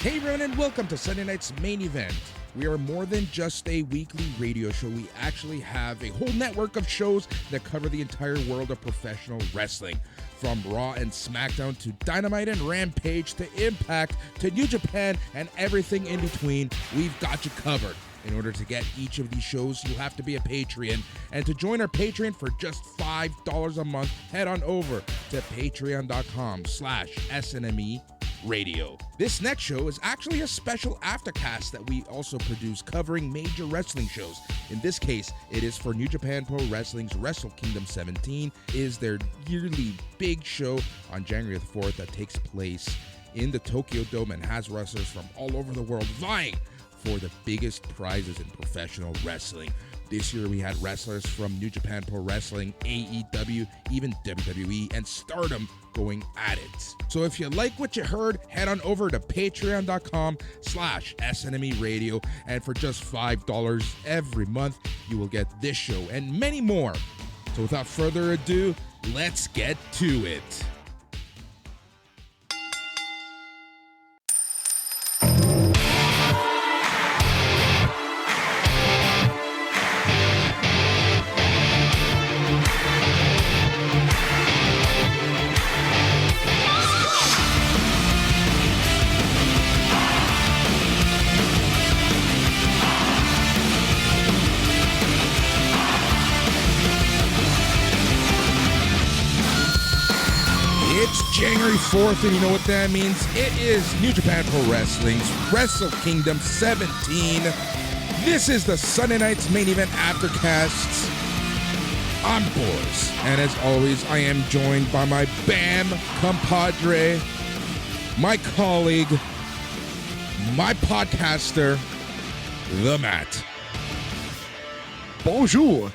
Hey everyone, and welcome to Sunday night's main event. We are more than just a weekly radio show. We actually have a whole network of shows that cover the entire world of professional wrestling. From Raw and SmackDown to Dynamite and Rampage to Impact to New Japan and everything in between, we've got you covered. In order to get each of these shows, you have to be a Patreon. And to join our Patreon for just $5 a month, head on over to patreon.com/SNME Radio. This next show is actually a special AfterCast that we also produce covering major wrestling shows. In this case, it is for New Japan Pro Wrestling's Wrestle Kingdom 17. It is their yearly big show on January the 4th that takes place in the Tokyo Dome and has wrestlers from all over the world vying for the biggest prizes in professional wrestling. This year we had wrestlers from New Japan Pro Wrestling, AEW, even WWE, and Stardom going at it. So if you like what you heard, head on over to patreon.com/SNME Radio, and for just $5 every month, you will get this show and many more. So without further ado, let's get to it. January 4th, and you know what that means? It is New Japan Pro Wrestling's Wrestle Kingdom 17. This is the Sunday night's main event AfterCast. I'm Boris, and as always, I am joined by my BAM compadre, my colleague, my podcaster, the Matt. Bonjour.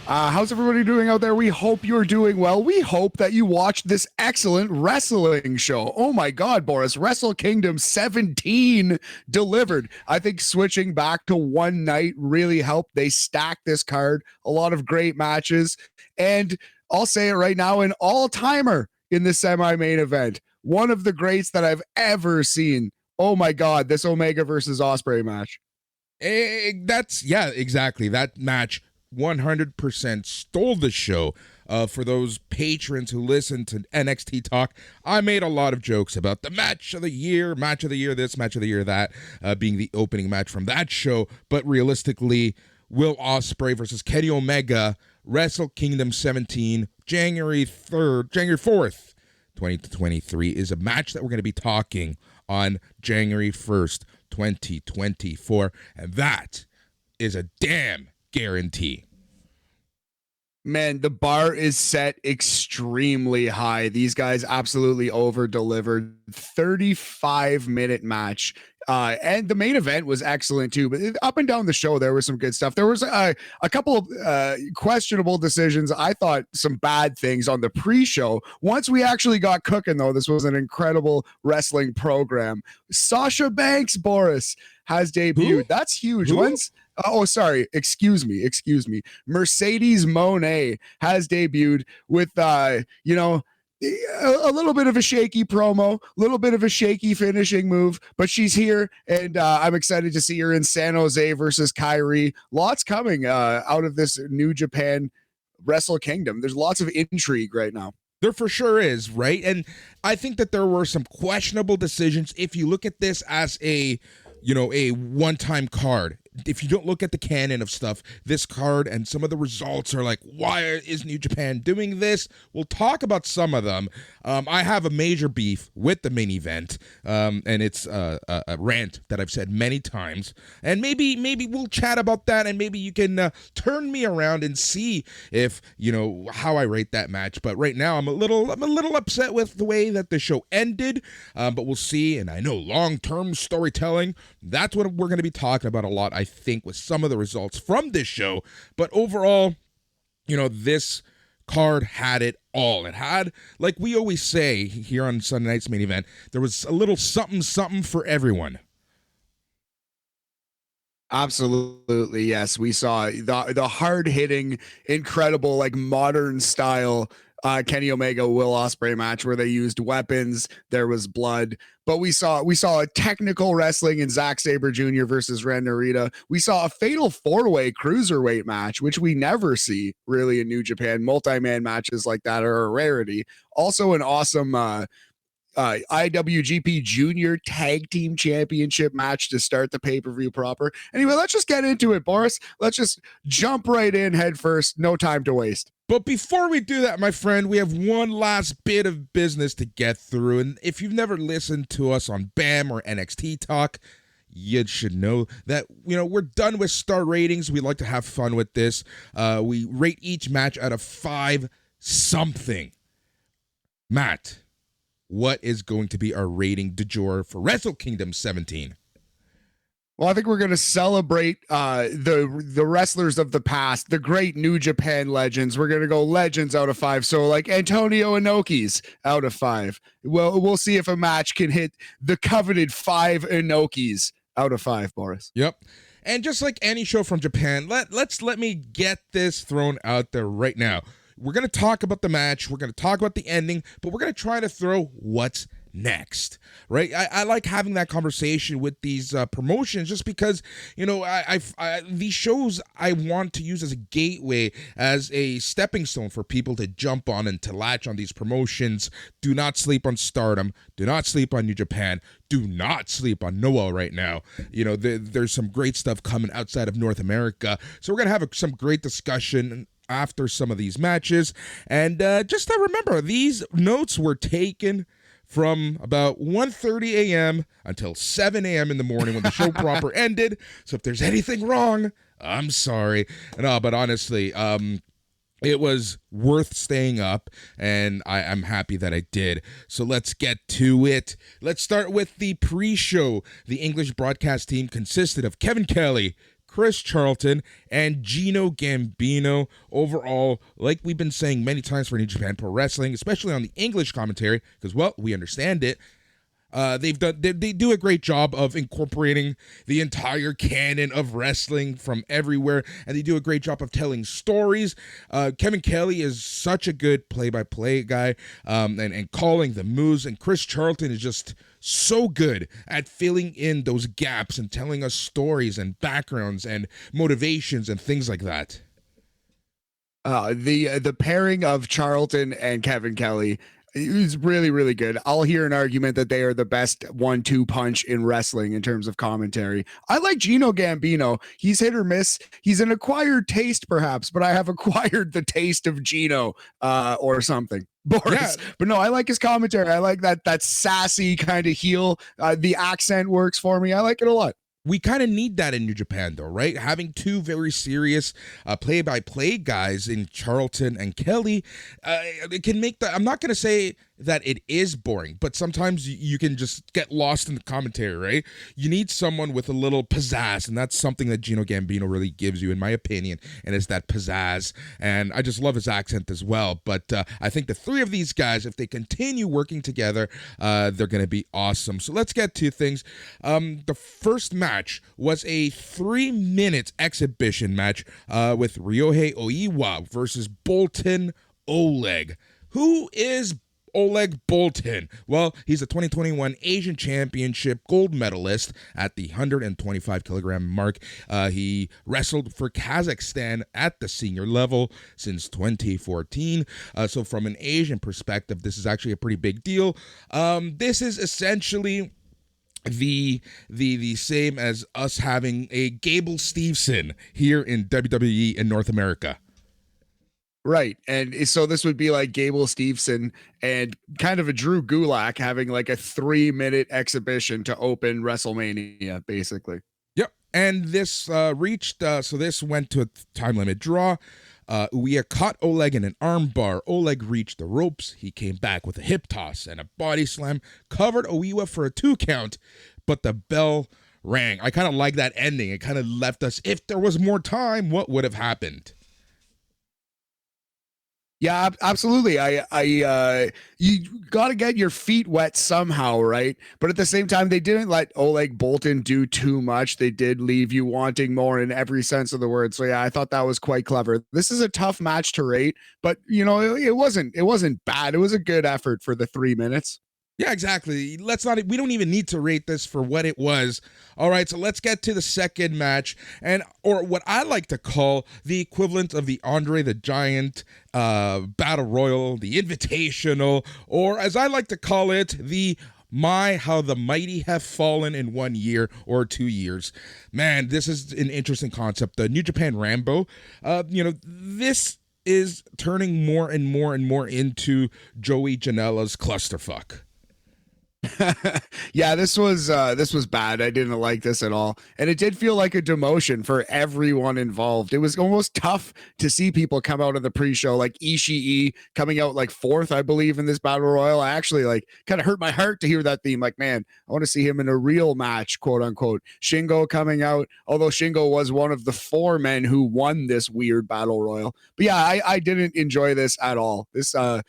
How's everybody doing out there? We hope you're doing well. We hope that you watched this excellent wrestling show. Oh my God, Boris, Wrestle Kingdom 17 delivered. I think switching back to one night really helped. They stacked this card, a lot of great matches, and I'll say it right now, an all-timer in the semi-main event. One of the greats that I've ever seen. Oh my God, this Omega versus Ospreay match. Yeah, exactly. That match 100% stole the show. For those patrons who listen to NXT Talk, I made a lot of jokes about the match of the year this, match of the year that, being the opening match from that show. But realistically, Will Ospreay versus Kenny Omega, Wrestle Kingdom 17, January 4th, 2023, is a match that we're going to be talking on January 1st, 2024. And that is a damn guarantee. Man, the bar is set extremely high. These guys absolutely over-delivered. 35-minute match. And the main event was excellent too, but up and down the show, there was some good stuff. There was a couple of questionable decisions. I thought some bad things on the pre-show. Once we actually got cooking, though, this was an incredible wrestling program. Sasha Banks, Boris, has debuted. Who? That's huge. Who? Sorry. Excuse me. Mercedes Monet has debuted with, a little bit of a shaky promo, a little bit of a shaky finishing move, but she's here, and I'm excited to see her in San Jose versus KAIRI. Lots coming out of this New Japan Wrestle Kingdom. There's lots of intrigue right now. There for sure is, right? And I think that there were some questionable decisions if you look at this as a one-time card. If you don't look at the canon of stuff, this card and some of the results are like, why is New Japan doing this? We'll talk about some of them. I have a major beef with the main event, and it's a rant that I've said many times. And maybe we'll chat about that, and maybe you can turn me around and see if how I rate that match. But right now, I'm a little upset with the way that the show ended. But we'll see. And I know long-term storytelling, that's what we're going to be talking about a lot, I think, with some of the results from this show. But overall, this card had it all. It had, like we always say here on Sunday night's main event, there was a little something for everyone. Absolutely, yes. We saw the hard-hitting, incredible, like modern style Kenny Omega Will Ospreay match where they used weapons. There was blood, but we saw a technical wrestling in Zack Sabre Jr. versus Ren Narita. We saw a fatal 4-way cruiserweight match, which we never see really in New Japan. Multi-man matches like that are a rarity. Also, an awesome IWGP Junior Tag Team Championship match to start the pay-per-view proper. Anyway, let's just get into it, Boris. Let's just jump right in head first. No time to waste. But before we do that, my friend, we have one last bit of business to get through. And if you've never listened to us on BAM or NXT Talk, you should know that, we're done with star ratings. We like to have fun with this. We rate each match out of 5 something. Matt, what is going to be our rating du jour for Wrestle Kingdom 17? Well, I think we're going to celebrate the wrestlers of the past, the great New Japan legends. We're going to go legends out of 5. So like Antonio Inoki's out of 5. Well, we'll see if a match can hit the coveted 5 Inoki's out of 5, Boris. Yep. And just like any show from Japan, let me get this thrown out there right now. We're going to talk about the match. We're going to talk about the ending, but we're going to try to throw what's next, right? I like having that conversation with these promotions just because, these shows I want to use as a gateway, as a stepping stone for people to jump on and to latch on these promotions. Do not sleep on Stardom. Do not sleep on New Japan. Do not sleep on Noah right now. There's some great stuff coming outside of North America. So we're going to have some great discussion after some of these matches. And just to remember, these notes were taken from about 1:30 a.m. until 7 a.m. in the morning when the show proper ended. So if there's anything wrong, I'm sorry. No, but honestly, it was worth staying up, and I'm happy that I did. So let's get to it. Let's start with the pre-show. The English broadcast team consisted of Kevin Kelly, Chris Charlton, and Gino Gambino. Overall, like we've been saying many times for New Japan Pro Wrestling, especially on the English commentary, because, well, we understand it. They do a great job of incorporating the entire canon of wrestling from everywhere, and they do a great job of telling stories. Kevin Kelly is such a good play-by-play guy, and calling the moves, and Chris Charlton is just so good at filling in those gaps and telling us stories and backgrounds and motivations and things like that. The pairing of Charlton and Kevin Kelly is really, really good. I'll hear an argument that they are the best 1-2 punch in wrestling in terms of commentary. I like Gino Gambino. He's hit or miss. He's an acquired taste, perhaps, but I have acquired the taste of Gino or something. Boris. Yeah. But no, I like his commentary. I like that sassy kind of heel. The accent works for me. I like it a lot. We kind of need that in New Japan, though, right? Having two very serious play-by-play guys in Charlton and Kelly, it can make I'm not going to say that it is boring, but sometimes you can just get lost in the commentary, right? You need someone with a little pizzazz, and that's something that Gino Gambino really gives you, in my opinion, and it's that pizzazz. And I just love his accent as well. But I think the three of these guys, if they continue working together, they're going to be awesome. So let's get to things. The first match was a 3-minute exhibition match with Ryohei Oiwa versus Boltin Oleg. Who is Oleg Boltin? Well, he's a 2021 Asian Championship gold medalist at the 125 kilogram mark. He wrestled for Kazakhstan at the senior level since 2014. So from an Asian perspective, this is actually a pretty big deal. This is essentially the same as us having a Gable Steveson here in WWE in North America. Right. And so this would be like Gable Steveson and kind of a Drew Gulak having like a 3-minute exhibition to open WrestleMania, basically. Yep. And this so this went to a time limit draw. Uia caught Oleg in an armbar. Oleg reached the ropes. He came back with a hip toss and a body slam, covered Oiwa for a 2 count, but the bell rang. I kind of like that ending. It kind of left us, if there was more time, what would have happened? Yeah, absolutely. You got to get your feet wet somehow, right? But at the same time, they didn't let Oleg Boltin do too much. They did leave you wanting more in every sense of the word. So yeah, I thought that was quite clever. This is a tough match to rate, but it wasn't bad. It was a good effort for the 3 minutes. Yeah, exactly. We don't even need to rate this for what it was. All right, so let's get to the second match, or what I like to call the equivalent of the Andre the Giant Battle Royal, the Invitational, or as I like to call it, how the mighty have fallen in 1 year or 2 years. Man, this is an interesting concept. The New Japan Rambo, this is turning more and more and more into Joey Janela's clusterfuck. Yeah, this was bad. I didn't like this at all, and it did feel like a demotion for everyone involved. It was almost tough to see people come out of the pre-show, like Ishii coming out like fourth, I believe, in this battle royal. I actually kind of hurt my heart to hear that theme. Like, man, I want to see him in a real match, quote unquote. Shingo coming out, although Shingo was one of the 4 men who won this weird battle royal. But yeah, I didn't enjoy this at all. This felt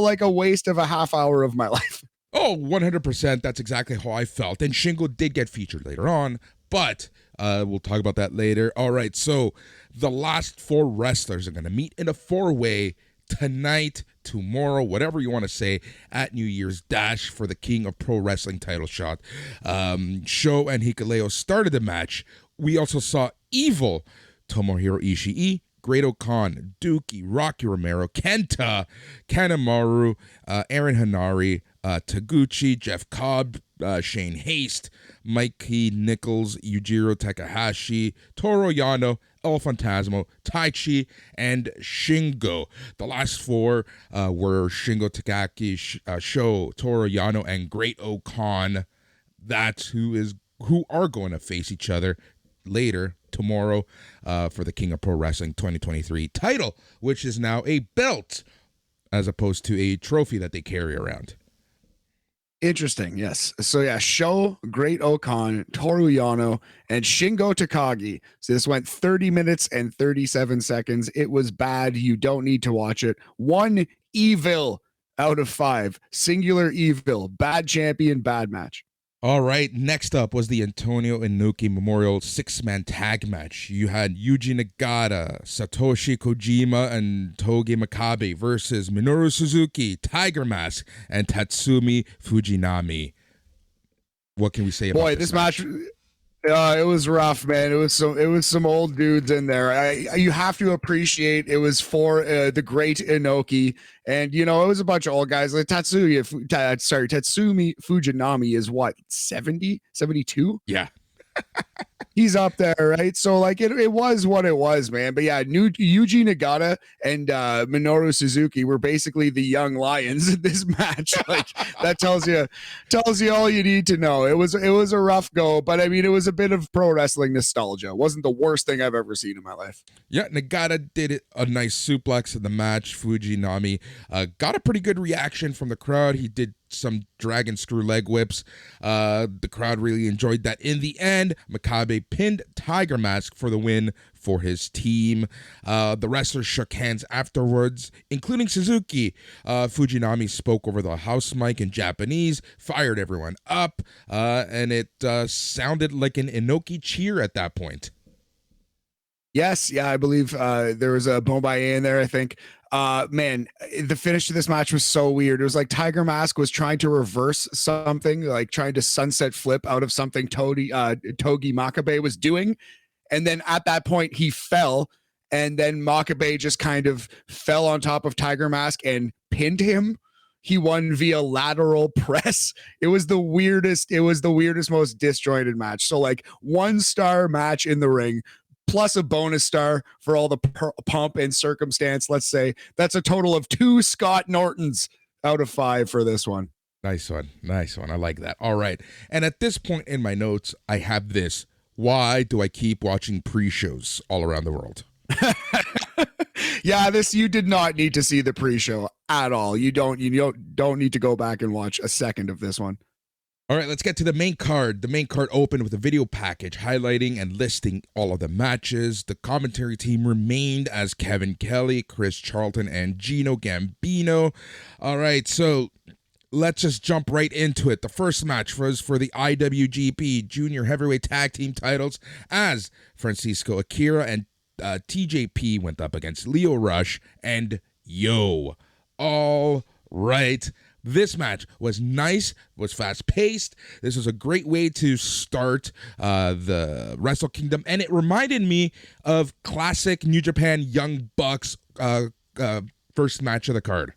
like a waste of a half hour of my life. Oh, 100%. That's exactly how I felt. And Shingo did get featured later on, but we'll talk about that later. All right, so the last 4 wrestlers are going to meet in a 4-way tonight, tomorrow, whatever you want to say, at New Year's Dash for the King of Pro Wrestling title shot. Sho and Hikuleo started the match. We also saw Evil, Tomohiro Ishii, Great-O-Khan, Dookie, Rocky Romero, Kenta, Kanemaru, Aaron Hanari, Taguchi, Jeff Cobb, Shane Haste, Mikey Nichols, Yujiro Takahashi, Toru Yano, El Fantasmo, Taichi, and Shingo. The last 4 were Shingo Takagi, Sho, Toru Yano, and Great-O-Khan. That's who are going to face each other later tomorrow for the King of Pro Wrestling 2023 title, which is now a belt as opposed to a trophy that they carry around. Interesting, yes. So yeah, Sho, Great-O-Khan, Toru Yano, and Shingo Takagi. So this went 30 minutes and 37 seconds. It was bad. You don't need to watch it. 1 evil out of 5. Singular evil. Bad champion, bad match. All right, next up was the Antonio Inoki Memorial 6-man tag match. You had Yuji Nagata, Satoshi Kojima, and Togi Makabe versus Minoru Suzuki, Tiger Mask, and Tatsumi Fujinami. What can we say about this match? It was rough, man. It was some old dudes in there. You have to appreciate it was for the great Inoki, and it was a bunch of old guys. Like Tatsumi Fujinami is what, 70, 72? Yeah. He's up there, right? So it was what it was, man. But yeah, Yuji Nagata and Minoru Suzuki were basically the young lions in this match. That tells you all you need to know. It was a rough go, but I mean, it was a bit of pro wrestling nostalgia. It wasn't the worst thing I've ever seen in my life. Yeah, Nagata did a nice suplex in the match. Fujinami got a pretty good reaction from the crowd. He did some dragon screw leg whips. The crowd really enjoyed that. In the end, Makabe pinned Tiger Mask for the win for his team. The wrestlers shook hands afterwards, including Suzuki. Fujinami spoke over the house mic in Japanese, fired everyone up, and it sounded like an Inoki cheer at that point. Yes, yeah, I believe there was a Bombaye in there, I think. Man, the finish to this match was so weird. It was like Tiger Mask was trying to reverse something, like trying to sunset flip out of something Togi Makabe was doing. And then at that point, he fell. And then Makabe just kind of fell on top of Tiger Mask and pinned him. He won via lateral press. It was the weirdest, most disjointed match. So 1-star match in the ring, plus a bonus star for all the pomp and circumstance, let's say. That's a total of 2 Scott Nortons out of 5 for this one. Nice one. I like that. All right. And at this point in my notes, I have this. Why do I keep watching pre-shows all around the world? Yeah, you did not need to see the pre-show at all. You don't need to go back and watch a second of this one. All right, let's get to the main card. The main card opened with a video package highlighting and listing all of the matches. The commentary team remained as Kevin Kelly, Chris Charlton, and Gino Gambino. All right, so let's just jump right into it. The first match was for the IWGP Junior Heavyweight Tag Team titles as Francisco Akira and TJP went up against Lio Rush and Yo. All right. This match was nice, was fast-paced. This was a great way to start the Wrestle Kingdom, and it reminded me of classic New Japan Young Bucks first match of the card.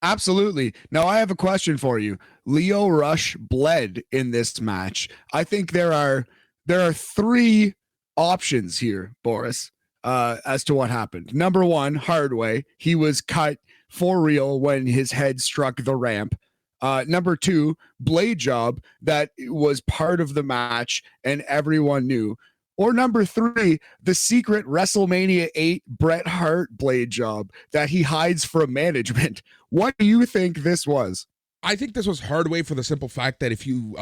Absolutely. Now, I have a question for you. Lio Rush bled in this match. I think there are three options here, Boris, as to what happened. Number one, hard way. He was cut for real when his head struck the ramp. Number two, blade job that was part of the match and everyone knew. Or number three, the secret WrestleMania 8 Bret Hart blade job that he hides from management. What do you think this was? I think this was hard way for the simple fact that if you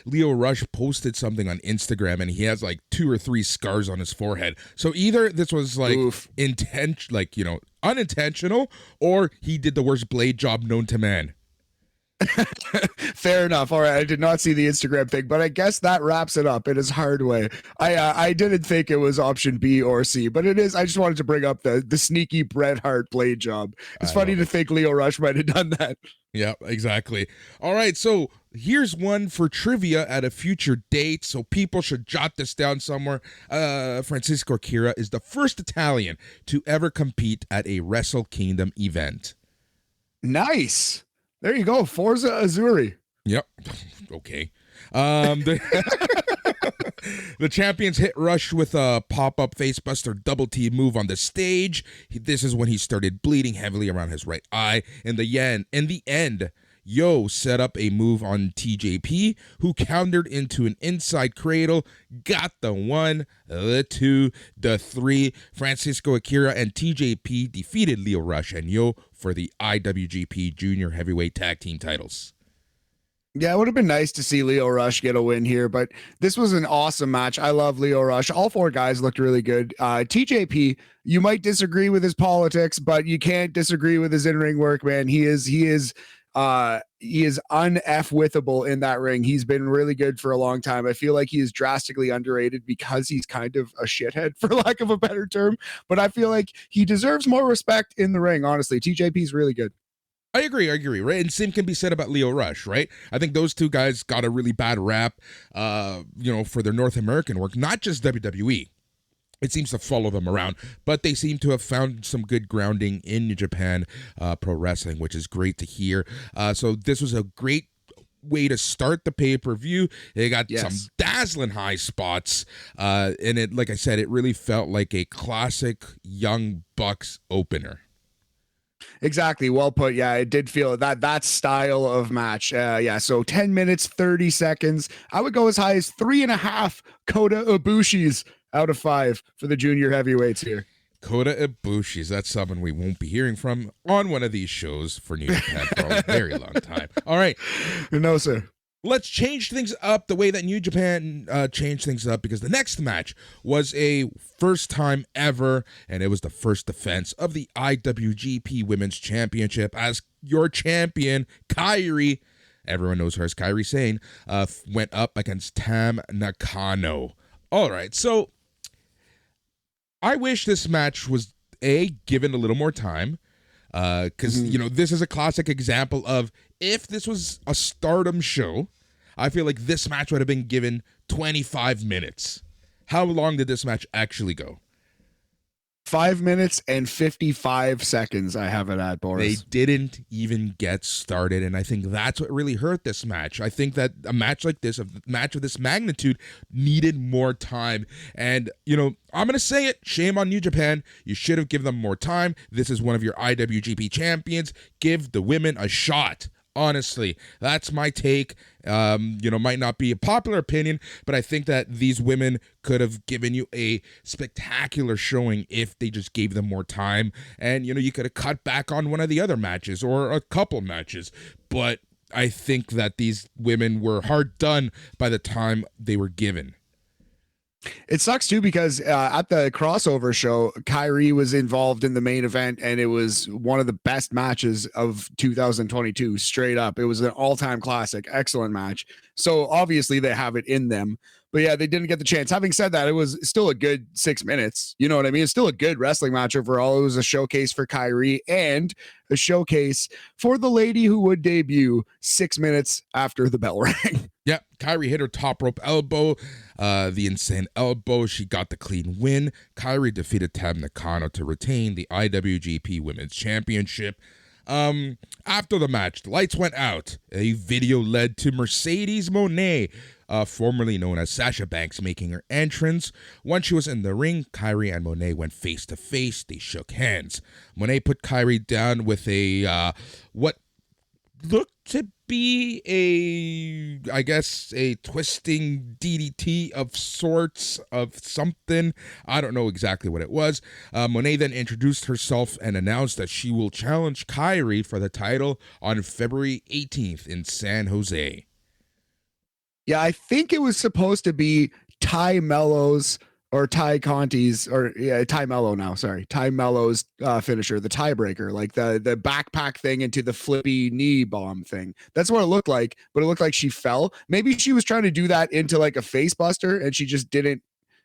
Lio Rush posted something on Instagram and he has like 2 or 3 scars on his forehead. So either this was like unintentional, or he did the worst blade job known to man. Fair enough. All right, I did not see the Instagram thing, but I guess that wraps it up. It is hard way. I didn't think it was option B or C, but it is. I just wanted to bring up the sneaky Bret Hart blade job. It's funny to think Lio Rush might have done that. Yeah, exactly. All right, so here's one for trivia at a future date, so people should jot this down somewhere. Francisco Akira is the first Italian to ever compete at a Wrestle Kingdom event. Nice. There you go. Forza Azzurri. Yep. Okay. The champions hit Rush with a pop-up facebuster double T move on the stage. This is when he started bleeding heavily around his right eye. In the end, Yo set up a move on TJP, who countered into an inside cradle, got the 1, the 2, the 3. Francisco Akira and TJP defeated Lio Rush and Yo for the IWGP Junior Heavyweight Tag Team titles. Yeah, it would have been nice to see Lio Rush get a win here, but this was an awesome match. I love Lio Rush. All 4 guys looked really good. TJP, you might disagree with his politics, but you can't disagree with his in-ring work, man. He is un-F-withable in that ring. He's been really good for a long time. I feel like he is drastically underrated because he's kind of a shithead, for lack of a better term, but I feel like he deserves more respect in the ring, honestly. TJP's really good. I agree, right? And same can be said about Lio Rush, right? I think those 2 guys got a really bad rap, for their North American work, not just WWE. It seems to follow them around, but they seem to have found some good grounding in New Japan Pro Wrestling, which is great to hear. So this was a great way to start the pay-per-view. They got some dazzling high spots, and it, like I said, it really felt like a classic Young Bucks opener. Exactly. Well put. Yeah, it did feel that style of match. So 10 minutes, 30 seconds. I would go as high as 3.5 Kota Ibushi's out of 5 for the junior heavyweights here. Kota Ibushi's. That's someone we won't be hearing from on one of these shows for New Japan for a very long time. All right. No, sir. Let's change things up the way that New Japan changed things up, because the next match was a first time ever, and it was the first defense of the IWGP Women's Championship as your champion, KAIRI, everyone knows her as Kairi Sane, went up against Tam Nakano. All right, so I wish this match was, given a little more time, because, this is a classic example of, if this was a Stardom show, I feel like this match would have been given 25 minutes. How long did this match actually go? 5 minutes and 55 seconds I have it at, Boris. They didn't even get started, and I think that's what really hurt this match. I think that a match like this, a match of this magnitude, needed more time. And, I'm going to say it, shame on New Japan. You should have given them more time. This is one of your IWGP champions. Give the women a shot. Honestly, that's my take. Might not be a popular opinion, but I think that these women could have given you a spectacular showing if they just gave them more time. And, you could have cut back on one of the other matches or a couple matches. But I think that these women were hard done by the time they were given. It sucks too because at the crossover show, KAIRI was involved in the main event, and it was one of the best matches of 2022. Straight up, it was an all-time classic, excellent match. So obviously they have it in them, but yeah, they didn't get the chance. Having said that, it was still a good 6 minutes. You know what I mean? It's still a good wrestling match overall. It was a showcase for KAIRI and a showcase for the lady who would debut 6 minutes after the bell rang. Yeah, KAIRI hit her top rope elbow, the insane elbow. She got the clean win. KAIRI defeated Tam Nakano to retain the IWGP Women's Championship. After the match, the lights went out. A video led to Mercedes Monet, formerly known as Sasha Banks, making her entrance. Once she was in the ring, KAIRI and Monet went face to face. They shook hands. Monet put KAIRI down with a what looked to be I guess a twisting DDT of sorts of something. I don't know exactly what it was. Monet then introduced herself and announced that she will challenge KAIRI for the title on February 18th in San Jose. Yeah, I think it was supposed to be Ty Mello's or Ty Conti's, or yeah, Ty Mello now. Sorry, Ty Mello's finisher, the tiebreaker, like the backpack thing into the flippy knee bomb thing. That's what it looked like, but it looked like she fell. Maybe she was trying to do that into like a face buster, and she just didn't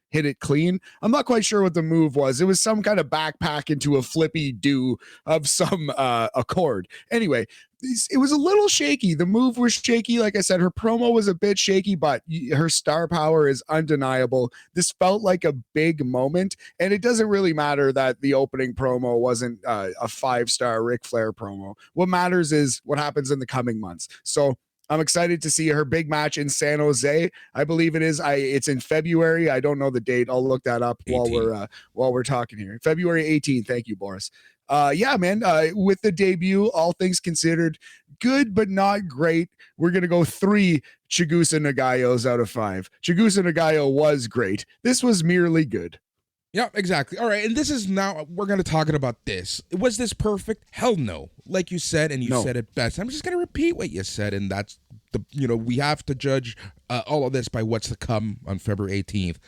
hit it clean. I'm not quite sure what the move was. It was some kind of backpack into a flippy do of some accord. Anyway, it was a little shaky. The move was shaky. Like I said, her promo was a bit shaky, but her star power is undeniable. This felt like a big moment, and it doesn't really matter that the opening promo wasn't a 5-star Ric Flair promo. What matters is what happens in the coming months. So I'm excited to see her big match in San Jose. I believe it is. It's in February. I don't know the date. I'll look that up 18. while we're talking here. February 18th. Thank you, Boris. Yeah, man. With the debut, all things considered, good but not great. We're gonna go 3 Chigusa Nagayos out of 5. Chigusa Nagayo was great. This was merely good. Yeah, exactly. All right, and this is now, we're going to talk about this. Was this perfect? Hell no. Like you said, and you said it best. I'm just going to repeat what you said, and that's we have to judge all of this by what's to come on February 18th.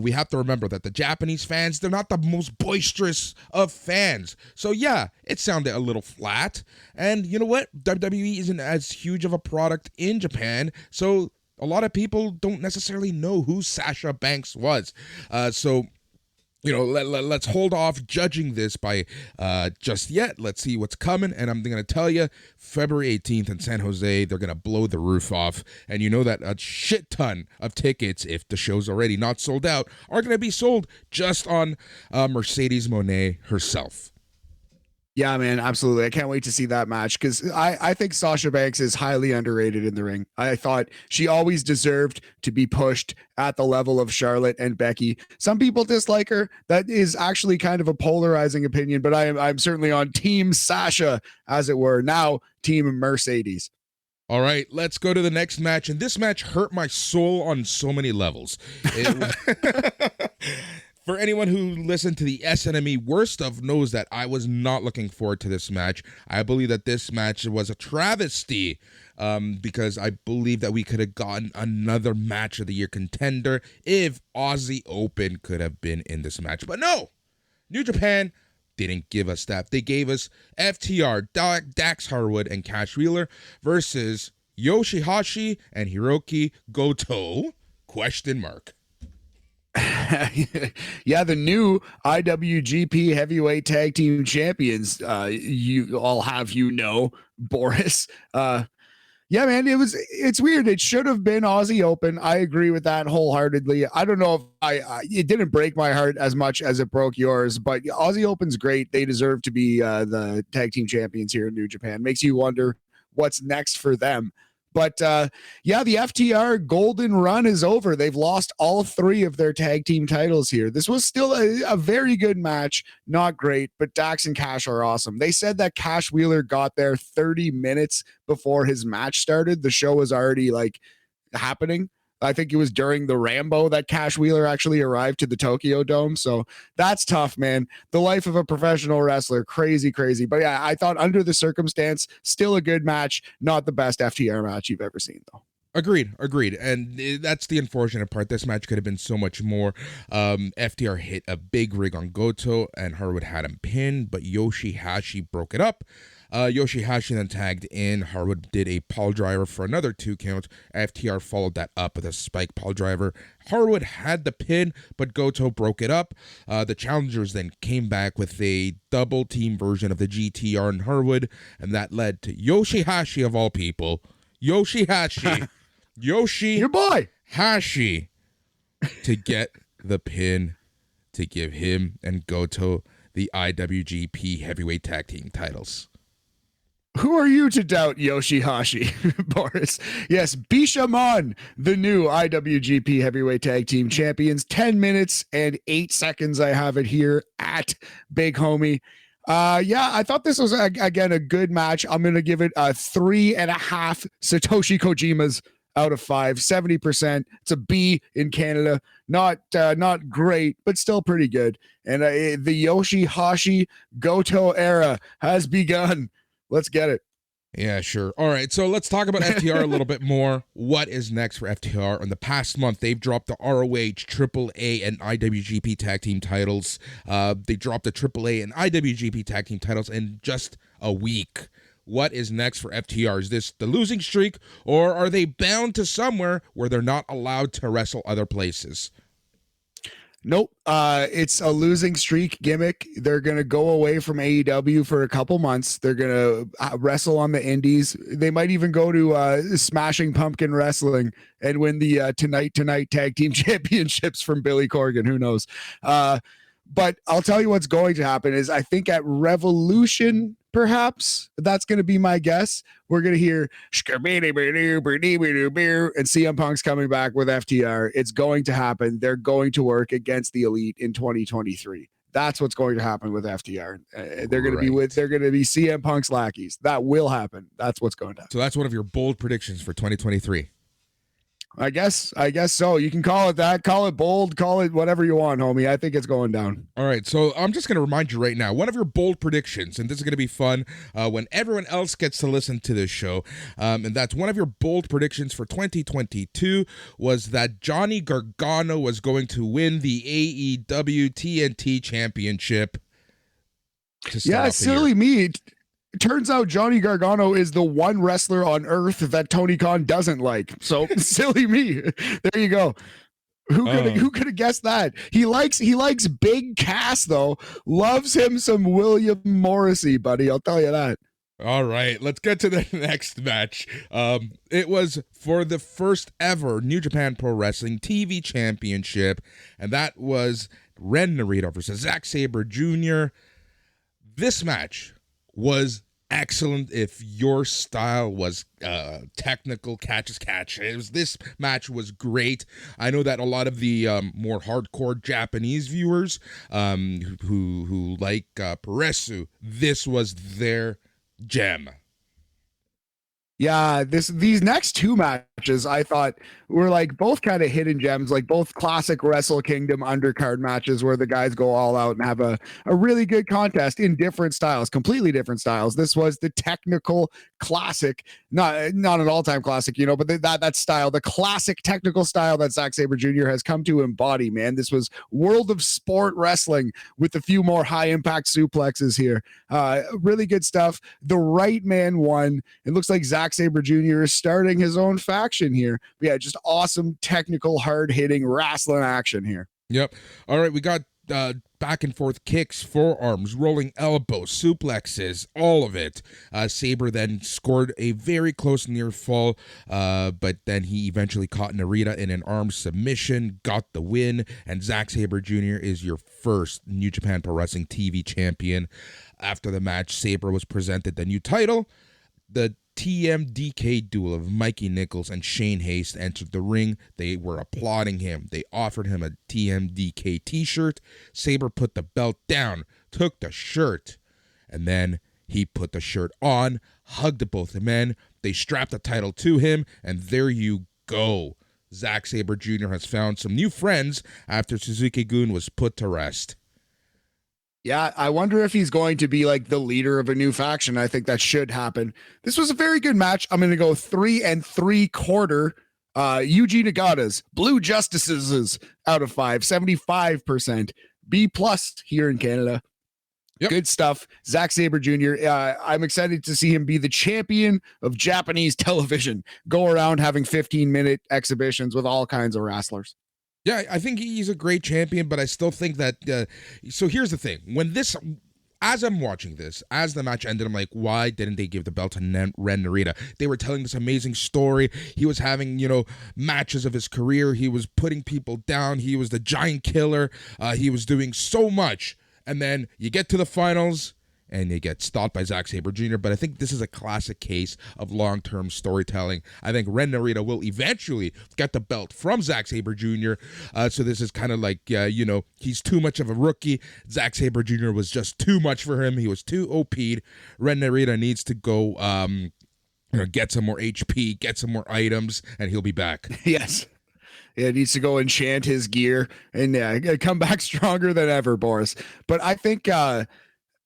We have to remember that the Japanese fans, they're not the most boisterous of fans. So yeah, it sounded a little flat. And you know what? WWE isn't as huge of a product in Japan, so a lot of people don't necessarily know who Sasha Banks was. Let's hold off judging this by just yet. Let's see what's coming. And I'm going to tell you, February 18th in San Jose, they're going to blow the roof off. And you know that a shit ton of tickets, if the show's already not sold out, are going to be sold just on Mercedes Monet herself. Yeah, man, absolutely. I can't wait to see that match because I think Sasha Banks is highly underrated in the ring. I thought she always deserved to be pushed at the level of Charlotte and Becky. Some people dislike her. That is actually kind of a polarizing opinion, but I'm certainly on Team Sasha, as it were. Now, Team Mercedes. All right, let's go to the next match. And this match hurt my soul on so many levels. For anyone who listened to the SNME Worst Of knows that I was not looking forward to this match. I believe that this match was a travesty because I believe that we could have gotten another match of the year contender if Aussie Open could have been in this match. But no, New Japan didn't give us that. They gave us FTR, Dax Harwood, and Cash Wheeler versus Yoshihashi and Hiroki Goto? ? Yeah, the new IWGP Heavyweight Tag Team Champions. You all have, Boris. Yeah, man, it's weird. It should have been Aussie Open. I agree with that wholeheartedly. I don't know if it didn't break my heart as much as it broke yours, but Aussie Open's great. They deserve to be the tag team champions here in New Japan. Makes you wonder what's next for them. But yeah, the FTR golden run is over. They've lost all 3 of their tag team titles here. This was still a very good match. Not great, but Dax and Cash are awesome. They said that Cash Wheeler got there 30 minutes before his match started. The show was already happening. I think it was during the Rambo that Cash Wheeler actually arrived to the Tokyo Dome. So that's tough, man. The life of a professional wrestler, crazy, crazy. But yeah, I thought under the circumstance, still a good match. Not the best FTR match you've ever seen, though. Agreed. And that's the unfortunate part. This match could have been so much more. FTR hit a big rig on Goto, and Harwood had him pinned, but Yoshihashi broke it up. Yoshihashi then tagged in. Harwood did a pile driver for another 2 count. FTR followed that up with a spike pile driver. Harwood had the pin, but Goto broke it up. The challengers then came back with a double team version of the GTR and Harwood, and that led to Yoshihashi, of all people. Your boy Hashi to get the pin to give him and Goto the IWGP Heavyweight Tag Team titles. Who are you to doubt Yoshihashi, Boris? Yes, Bishamon, the new IWGP Heavyweight Tag Team Champions. 10 minutes and 8 seconds. I have it here at Big Homie. Yeah, I thought this was, again, a good match. I'm going to give it a 3.5 Satoshi Kojimas out of 5, 70%. It's a B in Canada. Not great, but still pretty good. And the Yoshihashi Goto era has begun. Let's get it. Yeah, sure. All right, so let's talk about FTR a little bit more. What is next for FTR? In the past month, they've dropped the ROH, AAA, and IWGP Tag Team titles. They dropped the AAA and IWGP Tag Team titles in just a week. What is next for FTR? Is this the losing streak, or are they bound to somewhere where they're not allowed to wrestle other places? Nope. It's a losing streak gimmick. They're going to go away from AEW for a couple months. They're going to wrestle on the indies. They might even go to Smashing Pumpkin Wrestling and win the Tonight Tag Team Championships from Billy Corgan. Who knows? But I'll tell you what's going to happen is I think at Revolution, perhaps, that's going to be my guess. We're going to hear and CM Punk's coming back with FTR. It's going to happen. They're going to work against the Elite in 2023. That's what's going to happen with FTR. They're going to be CM Punk's lackeys. That will happen. That's what's going to happen. So that's one of your bold predictions for 2023. I guess so. You can call it that, call it bold, call it whatever you want, homie. I think it's going down. All right, so I'm just going to remind you right now, one of your bold predictions, and this is going to be fun when everyone else gets to listen to this show, and that's one of your bold predictions for 2022 was that Johnny Gargano was going to win the AEW TNT Championship. Yeah, silly me. It turns out Johnny Gargano is the one wrestler on earth that Tony Khan doesn't like. So silly me. There you go. Who could have guessed that? He likes Big Cass though. Loves him some William Morrissey, buddy. I'll tell you that. All right, let's get to the next match. It was for the first ever New Japan Pro Wrestling TV Championship, and that was Ren Narita versus Zack Sabre Jr. This match was excellent. If your style was technical, catch as catch, this match was great. I know that a lot of the more hardcore Japanese viewers who like Puresu, this was their gem. Yeah, these next two matches I thought were like both kind of hidden gems, like both classic Wrestle Kingdom undercard matches where the guys go all out and have a really good contest in different styles, completely different styles. This was the technical classic, not an all-time classic, but that style, the classic technical style that Zack Sabre Jr. has come to embody, man. This was World of Sport Wrestling with a few more high-impact suplexes here. Really good stuff. The right man won. It looks like Zack Sabre Jr. is starting his own faction here. But yeah, just awesome, technical, hard-hitting wrestling action here. Yep. All right, we got back and forth kicks, forearms, rolling elbows, suplexes, all of it. Sabre then scored a very close near fall, but then he eventually caught Narita in an arm submission, got the win, and Zack Sabre Jr. is your first New Japan Pro Wrestling TV champion. After the match, Sabre was presented the new title. The TMDK duel of Mikey Nichols and Shane Haste entered the ring. They were applauding him. They offered him a TMDK t-shirt. Sabre put the belt down, took the shirt, and then he put the shirt on, hugged both the men. They strapped the title to him, and there you go. Zack Sabre Jr. has found some new friends after Suzuki-gun was put to rest. Yeah, I wonder if he's going to be like the leader of a new faction. I think that should happen. This was a very good match. I'm going to go 3 3/4. Yuji Nagata's Blue Justices out of 5, 75%. B+ here in Canada. Yep. Good stuff. Zack Sabre Jr. I'm excited to see him be the champion of Japanese television. Go around having 15-minute exhibitions with all kinds of wrestlers. Yeah, I think he's a great champion, but I still think that. So here's the thing: as I'm watching this, as the match ended, I'm like, why didn't they give the belt to Ren Narita? They were telling this amazing story. He was having, matches of his career. He was putting people down. He was the giant killer. He was doing so much. And then you get to the finals, and they get stopped by Zack Sabre Jr. But I think this is a classic case of long-term storytelling. I think Ren Narita will eventually get the belt from Zack Sabre Jr. So this is kind of like, he's too much of a rookie. Zack Sabre Jr. was just too much for him. He was too OP'd. Ren Narita needs to go, get some more HP, get some more items, and he'll be back. Yes. It needs to go enchant his gear and come back stronger than ever, Boris. But I think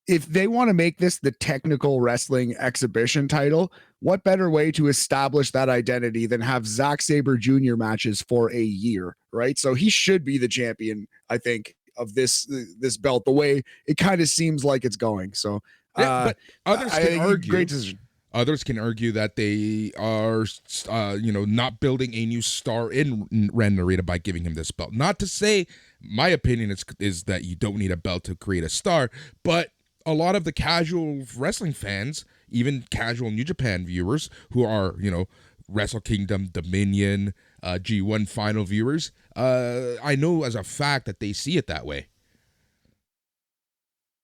if they want to make this the technical wrestling exhibition title, what better way to establish that identity than have Zack Sabre Jr. matches for a year, right? So he should be the champion, I think, of this belt, the way it kind of seems like it's going. So but others can argue. Great decision. Others can argue that they are, not building a new star in Ren Narita by giving him this belt. Not to say, my opinion is that you don't need a belt to create a star, but a lot of the casual wrestling fans, even casual New Japan viewers who are, Wrestle Kingdom, Dominion, G1 final viewers, I know as a fact that they see it that way.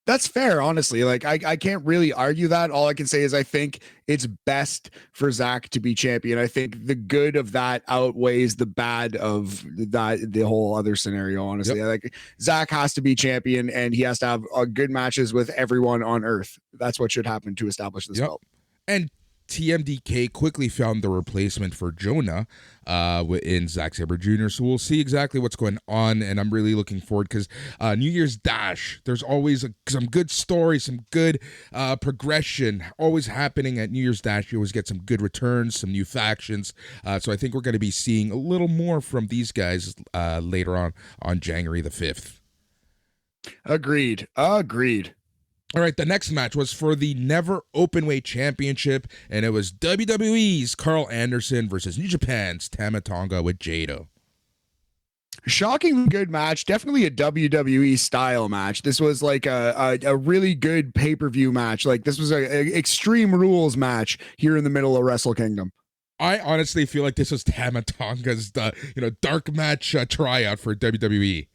That's fair, honestly. Like, I can't really argue that. All I can say is I think it's best for Zack to be champion. I think the good of that outweighs the bad of the whole other scenario, honestly. Yep. Like, Zack has to be champion, and he has to have good matches with everyone on Earth. That's what should happen to establish this belt. And TMDK quickly found the replacement for Jonah in Zack Sabre Jr. So we'll see exactly what's going on, and I'm really looking forward because New Year's Dash, there's always some good stories, some good progression always happening at New Year's Dash. You always get some good returns, some new factions. So I think we're going to be seeing a little more from these guys later on January the 5th. Agreed. All right, the next match was for the Never Openweight Championship, and it was WWE's Karl Anderson versus New Japan's Tama Tonga with Jado. Shockingly good match, definitely a WWE style match. This was like a really good pay-per-view match. Like, this was a Extreme Rules match here in the middle of Wrestle Kingdom. I honestly feel like this was Tama Tonga's dark match tryout for WWE.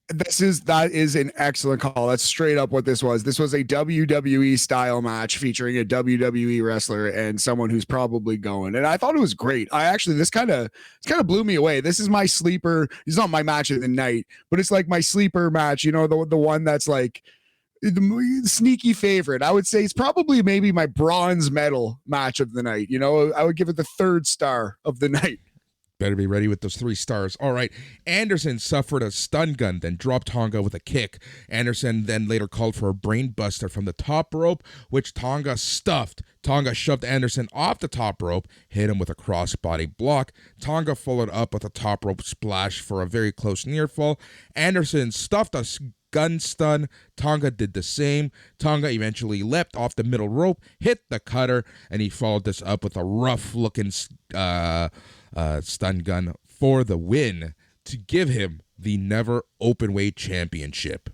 That is an excellent call. That's straight up what this was. This was a WWE style match featuring a WWE wrestler and someone who's probably going. And I thought it was great. This kind of blew me away. This is my sleeper. It's not my match of the night, but it's like my sleeper match. The one that's like the sneaky favorite. I would say it's probably maybe my bronze medal match of the night. I would give it the 3rd star of the night. Better be ready with those 3 stars. All right. Anderson suffered a stun gun, then dropped Tonga with a kick. Anderson then later called for a brain buster from the top rope, which Tonga stuffed. Tonga shoved Anderson off the top rope, hit him with a crossbody block. Tonga followed up with a top rope splash for a very close near fall. Anderson stuffed a gun stun. Tonga did the same. Tonga eventually leapt off the middle rope, hit the cutter, and he followed this up with a rough-looking stun gun for the win to give him the Never Openweight Championship.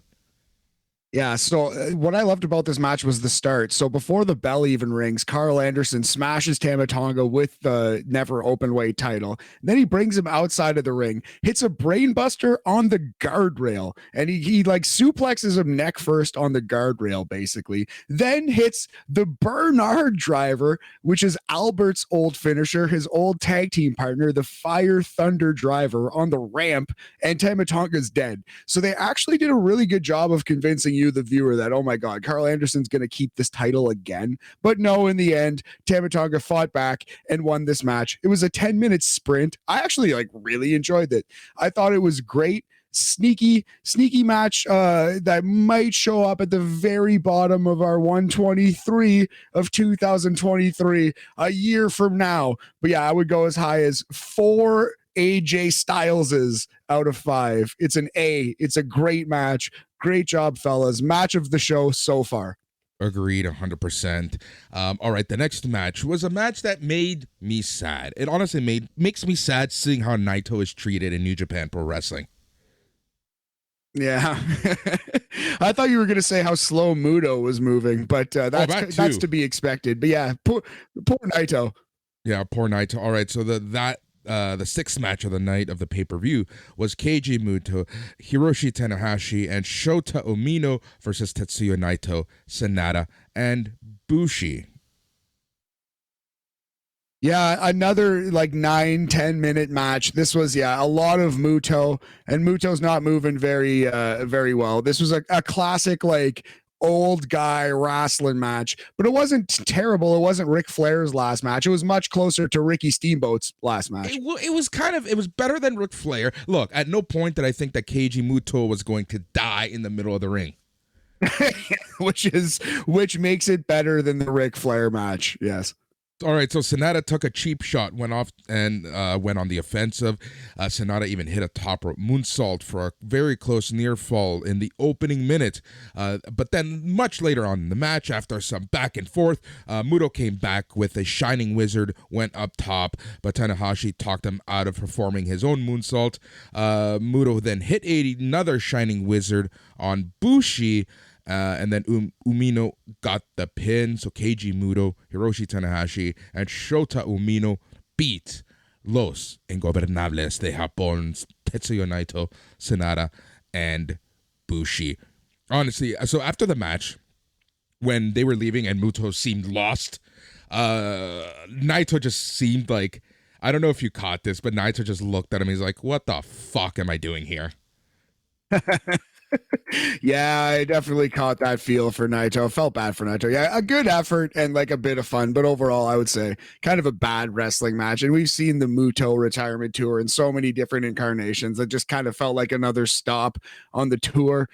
Yeah, so what I loved about this match was the start. So before the bell even rings, Karl Anderson smashes Tama Tonga with the Never Openweight title. Then he brings him outside of the ring, hits a brainbuster on the guardrail, and he like suplexes him neck first on the guardrail, basically. Then hits the Bernard driver, which is Albert's old finisher, his old tag team partner, the Fire Thunder driver, on the ramp, and Tama Tonga's dead. So they actually did a really good job of convincing you, the viewer, that, oh my God, Karl Anderson's going to keep this title again. But no, in the end, Tama Tonga fought back and won this match. It was a 10-minute sprint. I actually really enjoyed it. I thought it was great. Sneaky match that might show up at the very bottom of our 123 of 2023 a year from now. But yeah, I would go as high as 4 AJ Styleses out of 5. It's an A. It's a great match. Great job, fellas. Match of the show so far. Agreed, 100%. All right, the next match was a match that made me sad. It honestly makes me sad seeing how Naito is treated in New Japan Pro Wrestling. Yeah. I thought you were going to say how slow Muto was moving, but that's to be expected. But yeah, poor Naito. Yeah, poor Naito. All right, so the sixth match of the night of the pay-per-view was Keiji Muto, Hiroshi Tanahashi, and Shota Umino versus Tetsuya Naito, Sanada, and Bushi. Yeah, another 9-10 minute match. This was a lot of Muto, and Muto's not moving very well. This was a classic old guy wrestling match, but it wasn't terrible. It wasn't Ric Flair's last match. It was much closer to Ricky Steamboat's last match. It was better than Ric Flair. Look, at no point did I think that Keiji Muto was going to die in the middle of the ring. which makes it better than the Ric Flair match. Yes. All right, so Sanada took a cheap shot, went off and went on the offensive. Sanada even hit a top rope moonsault for a very close near fall in the opening minute. But then much later on in the match, after some back and forth, Muto came back with a Shining Wizard, went up top, but Tanahashi talked him out of performing his own moonsault. Muto then hit another Shining Wizard on Bushi, and then Umino got the pin. So Keiji Muto, Hiroshi Tanahashi, and Shota Umino beat Los Ingobernables de Japón, Tetsuya Naito, Sanada, and Bushi. Honestly, so after the match, when they were leaving and Muto seemed lost, Naito just seemed like, I don't know if you caught this, but Naito just looked at him. He's like, what the fuck am I doing here? Yeah, I definitely caught that feel for Naito. I felt bad for Naito. Yeah, a good effort and a bit of fun, but overall, I would say kind of a bad wrestling match. And we've seen the Muto retirement tour in so many different incarnations that just kind of felt like another stop on the tour.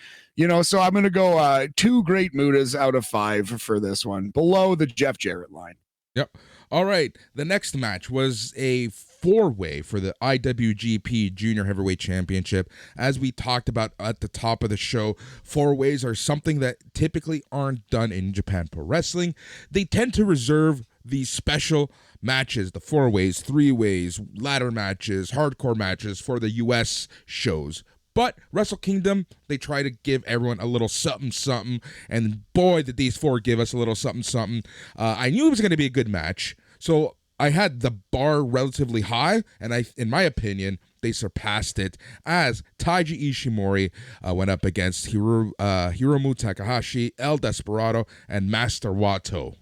So I'm going to go 2 great Mutas out of 5 for this one, below the Jeff Jarrett line. Yep. All right. The next match was a 4-way for the IWGP Junior Heavyweight Championship. As we talked about at the top of the show, 4-ways are something that typically aren't done in Japan Pro Wrestling. They tend to reserve these special matches, the 4-ways, 3-ways, ladder matches, hardcore matches for the US shows. But Wrestle Kingdom, they try to give everyone a little something, and boy, did these 4 give us a little something. I knew it was going to be a good match, so I had the bar relatively high, and in my opinion, they surpassed it as Taiji Ishimori went up against Hiromu Takahashi, El Desperado, and Master Wato.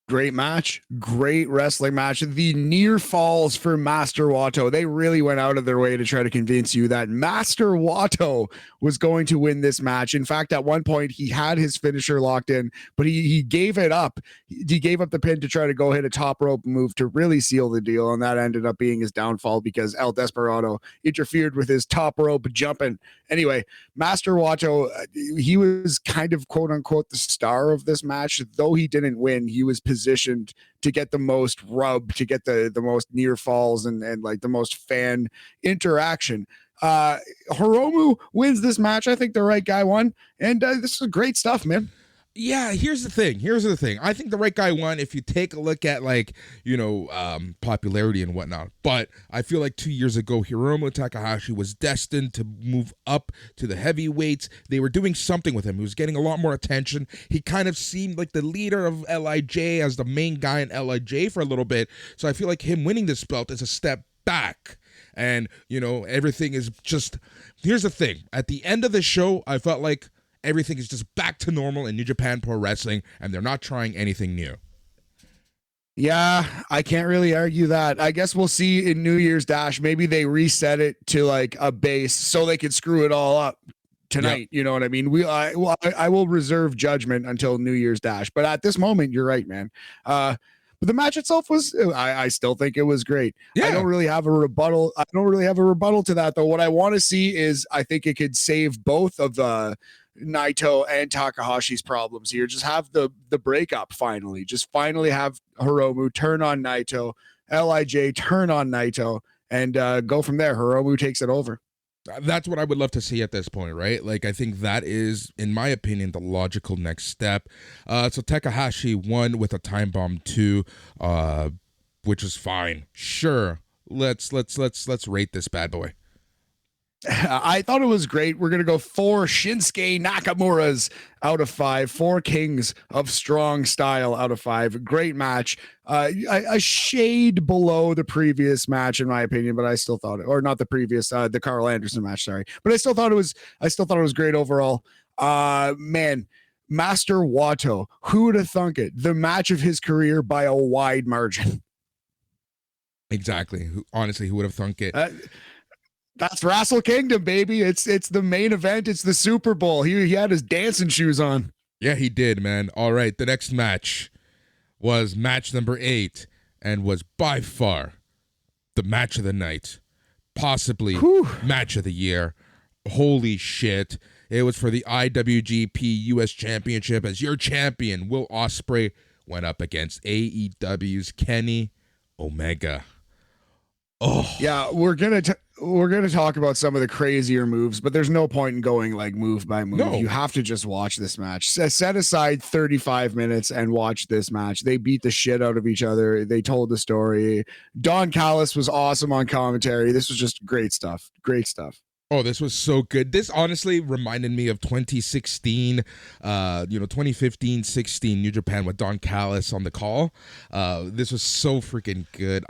Great match, great wrestling match. The near falls for Master Wato. They really went out of their way to try to convince you that Master Wato was going to win this match. In fact, at one point, he had his finisher locked in, but he gave it up. He gave up the pin to try to go hit a top rope move to really seal the deal, and that ended up being his downfall because El Desperado interfered with his top rope jumping. Anyway, Master Wato, he was kind of quote-unquote the star of this match. Though he didn't win, he was positioned to get the most rub, to get the most near falls and the most fan interaction. Hiromu wins this match. I think the right guy won, and this is great stuff, man. Yeah, here's the thing. I think the right guy won if you take a look at popularity and whatnot. But I feel like 2 years ago, Hiromu Takahashi was destined to move up to the heavyweights. They were doing something with him. He was getting a lot more attention. He kind of seemed like the leader of LIJ as the main guy in LIJ for a little bit. So I feel like him winning this belt is a step back. And, everything is just, here's the thing. At the end of the show, I felt like everything is just back to normal in New Japan Pro Wrestling, and they're not trying anything new. Yeah, I can't really argue that. I guess we'll see in New Year's Dash. Maybe they reset it to a base so they could screw it all up. tonight. You know what I mean? I will reserve judgment until New Year's Dash, but at this moment, you're right, man. But the match itself was, I still think it was great. Yeah. I don't really have a rebuttal. To that, though. What I want to see is, I think it could save both of the Naito and Takahashi's problems here. Just have the breakup finally. Just finally have Hiromu turn on Naito, LIJ turn on Naito, and go from there. Hiromu takes it over. That's what I would love to see at this point, right? Like, I think that is, in my opinion, the logical next step. So Takahashi won with a time bomb too, which is fine. Sure, let's rate this bad boy. I thought it was great. We're going to go 4 Shinsuke Nakamura's out of 5, 4 Kings of Strong Style out of 5. Great match. A shade below the previous match, in my opinion, but I still thought it, or not the previous, the Karl Anderson match, sorry. But I still thought it was great overall. Man, Master Wato, who would have thunk it? The match of his career by a wide margin. Exactly. Honestly, who would have thunk it? That's Wrestle Kingdom, baby. It's the main event. It's the Super Bowl. He had his dancing shoes on. Yeah, he did, man. All right, the next match was match number 8 and was by far the match of the night, possibly match of the year. Holy shit. It was for the IWGP US Championship, as your champion, Will Ospreay, went up against AEW's Kenny Omega. Oh. Yeah, we're gonna talk about some of the crazier moves, but there's no point in going like move by move. No. You have to just watch this match. Set aside 35 minutes and watch this match. They beat the shit out of each other. They told the story. Don Callis was awesome on commentary. This was just great stuff. Great stuff. Oh, this was so good. This honestly reminded me of 2016, 2015-16 New Japan with Don Callis on the call. This was so freaking good.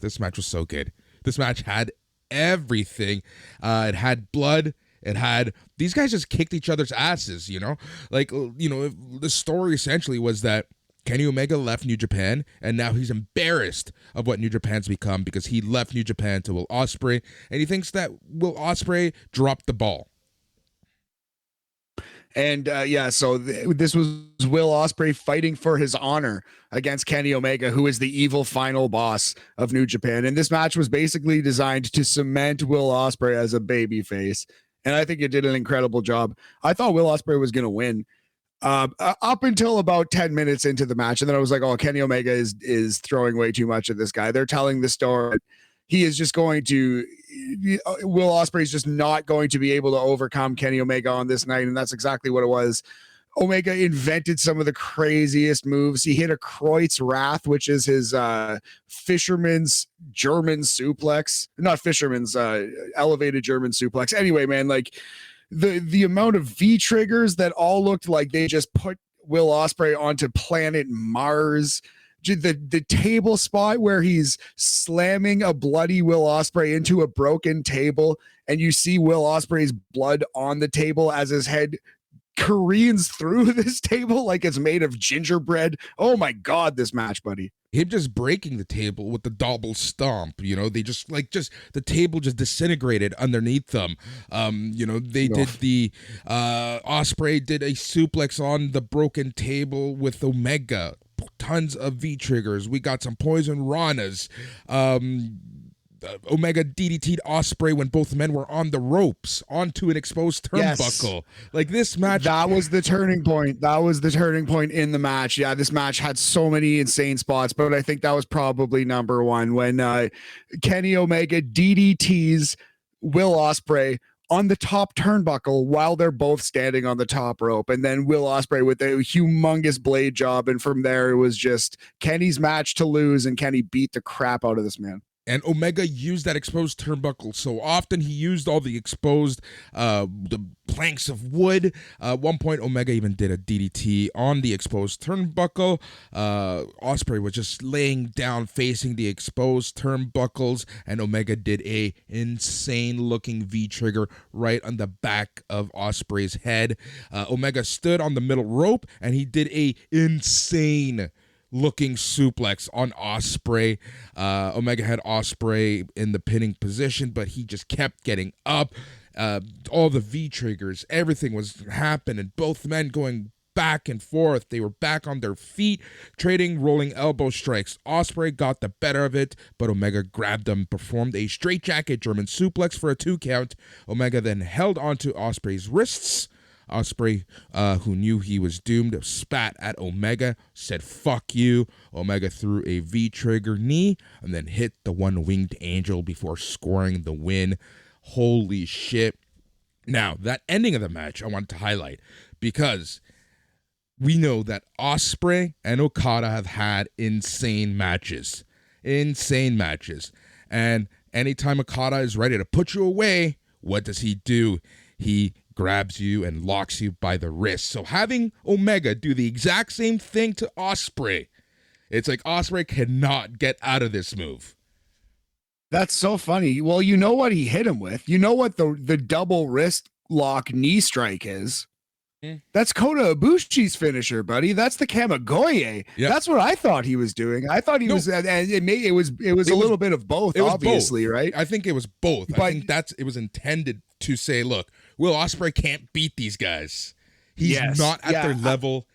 This match was so good. This match had everything. It had blood. It had, these guys just kicked each other's asses, the story essentially was that Kenny Omega left New Japan, and now he's embarrassed of what New Japan's become because he left New Japan to Will Ospreay, and he thinks that Will Ospreay dropped the ball. And so this was Will Ospreay fighting for his honor against Kenny Omega, who is the evil final boss of New Japan. And this match was basically designed to cement Will Ospreay as a babyface. And I think it did an incredible job. I thought Will Ospreay was going to win up until about 10 minutes into the match. And then I was like, oh, Kenny Omega is throwing way too much at this guy. They're telling the story. He is just going to, Will Ospreay is just not going to be able to overcome Kenny Omega on this night. And that's exactly what it was. Omega invented some of the craziest moves. He hit a Kreutz Wrath, which is his fisherman's German suplex. Not fisherman's, elevated German suplex. Anyway, man, like the amount of V triggers that all looked like they just put Will Ospreay onto planet Mars. The table spot where he's slamming a bloody Will Ospreay into a broken table, and you see Will Ospreay's blood on the table as his head careens through this table like it's made of gingerbread. Oh my God, this match, buddy. Him just breaking the table with the double stomp, they just the table just disintegrated underneath them. They did the Ospreay did a suplex on the broken table with Omega. Tons of V triggers. We got some poison ranas. Omega DDT'd Ospreay when both men were on the ropes onto an exposed turnbuckle. Yes. Like this match. That was the turning point. That was the turning point in the match. Yeah, this match had so many insane spots, but I think that was probably number one when Kenny Omega DDTs Will Ospreay on the top turnbuckle while they're both standing on the top rope. And then Will Ospreay with a humongous blade job. And from there, it was just Kenny's match to lose, and Kenny beat the crap out of this man. And Omega used that exposed turnbuckle so often. He used all the exposed the planks of wood. At one point, Omega even did a DDT on the exposed turnbuckle. Ospreay was just laying down facing the exposed turnbuckles, and Omega did a insane-looking V-trigger right on the back of Ospreay's head. Omega stood on the middle rope, and he did a insane looking suplex on Ospreay. Omega had Ospreay in the pinning position, but he just kept getting up. all the V triggers, everything was happening. Both men going back and forth. They were back on their feet, trading rolling elbow strikes. Ospreay got the better of it, but Omega grabbed him, performed a straightjacket German suplex for a 2 count. Omega then held onto Ospreay's wrists. Ospreay, who knew he was doomed, spat at Omega, said fuck you. Omega threw a V-trigger knee and then hit the one-winged angel before scoring the win. Holy shit. Now, that ending of the match I wanted to highlight because we know that Ospreay and Okada have had insane matches. And anytime Okada is ready to put you away, what does he do? He grabs you and locks you by the wrist. So having Omega do the exact same thing to Ospreay, it's like Ospreay cannot get out of this move. That's so funny. Well, you know what he hit him with. You know what the double wrist lock knee strike is. That's Kota Ibushi's finisher, buddy. That's the Kamigoye. Yep. That's what I thought he was doing. I thought he was, and it was a little bit of both, obviously, both. Right? I think it was both. But I think it was intended to say, look, Will Ospreay can't beat these guys. He's not at their level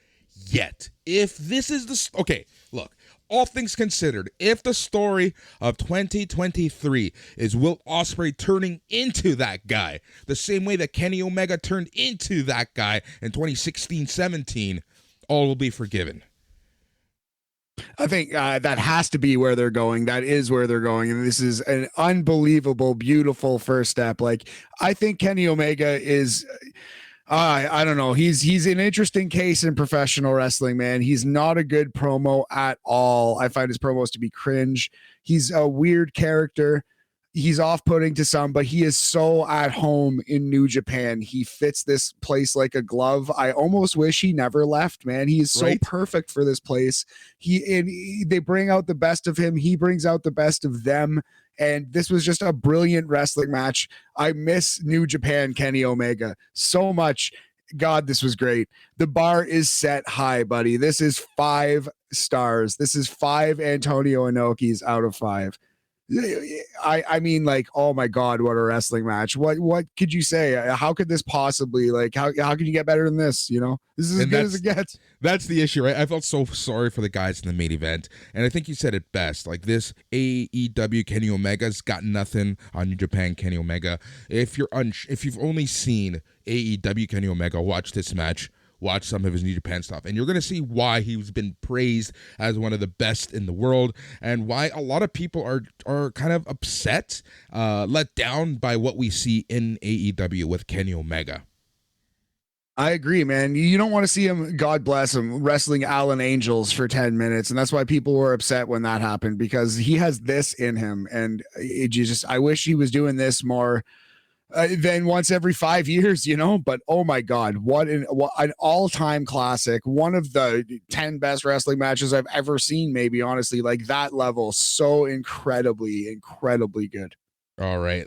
yet. If this is the okay, look. All things considered, if the story of 2023 is Will Ospreay turning into that guy, the same way that Kenny Omega turned into that guy in 2016-17, all will be forgiven. I think that has to be where they're going. That is where they're going. And this is an unbelievable, beautiful first step. Like, I think Kenny Omega is... I don't know. He's an interesting case in professional wrestling, man. He's not a good promo at all. I find his promos to be cringe. He's a weird character. He's off-putting to some, but he is so at home in New Japan. He fits this place like a glove. I almost wish he never left, man. He is so perfect for this place. They bring out the best of him. He brings out the best of them. And this was just a brilliant wrestling match. I miss New Japan Kenny Omega so much. God, this was great. The bar is set high, buddy. This is 5 stars. This is 5 Antonio Inokis out of 5. I mean, like, oh my God, what a wrestling match. What could you say? How could this possibly, like, how can you get better than this? You know, this is as good as it gets. That's the issue, right? I felt so sorry for the guys in the main event. And I think you said it best. Like, this AEW Kenny Omega's got nothing on New Japan Kenny Omega. If you've only seen AEW Kenny Omega, watch this match. Watch some of his New Japan stuff, and you're going to see why he's been praised as one of the best in the world, and why a lot of people are kind of upset, let down by what we see in AEW with Kenny Omega. I agree, man. You don't want to see him, God bless him, wrestling Allen Angels for 10 minutes, and that's why people were upset when that happened, because he has this in him, and I wish he was doing this more than once every 5 years, you know. But oh my God, what an all-time classic, one of the 10 best wrestling matches I've ever seen, maybe, honestly. Like, that level, so incredibly good. All right,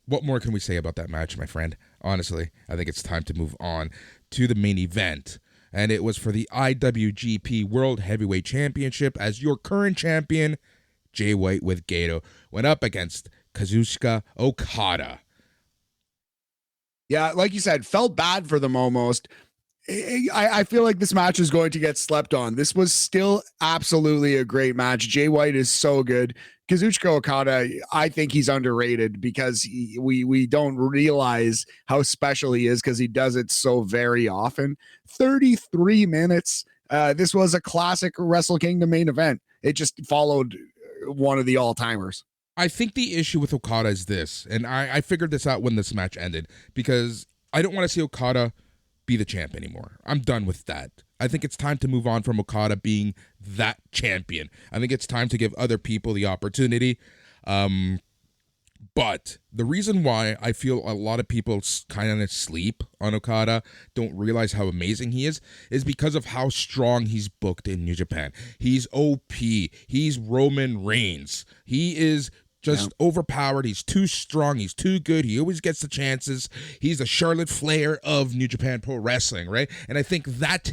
what more can we say about that match, my friend? Honestly, I think it's time to move on to the main event, and it was for the IWGP World Heavyweight Championship, as your current champion, Jay White with Gato, went up against Kazuchika Okada. Yeah, like you said, felt bad for them almost. I feel like this match is going to get slept on. This was still absolutely a great match. Jay White is so good. Kazuchika Okada, I think he's underrated because we don't realize how special he is because he does it so very often. 33 minutes. This was a classic Wrestle Kingdom main event. It just followed one of the all-timers. I think the issue with Okada is this, and I figured this out when this match ended, because I don't want to see Okada be the champ anymore. I'm done with that. I think it's time to move on from Okada being that champion. I think it's time to give other people the opportunity. But the reason why I feel a lot of people kind of sleep on Okada, don't realize how amazing he is because of how strong he's booked in New Japan. He's OP. He's Roman Reigns. He is just overpowered. He's too strong. He's too good. He always gets the chances. He's the Charlotte Flair of New Japan Pro Wrestling, right? And I think that,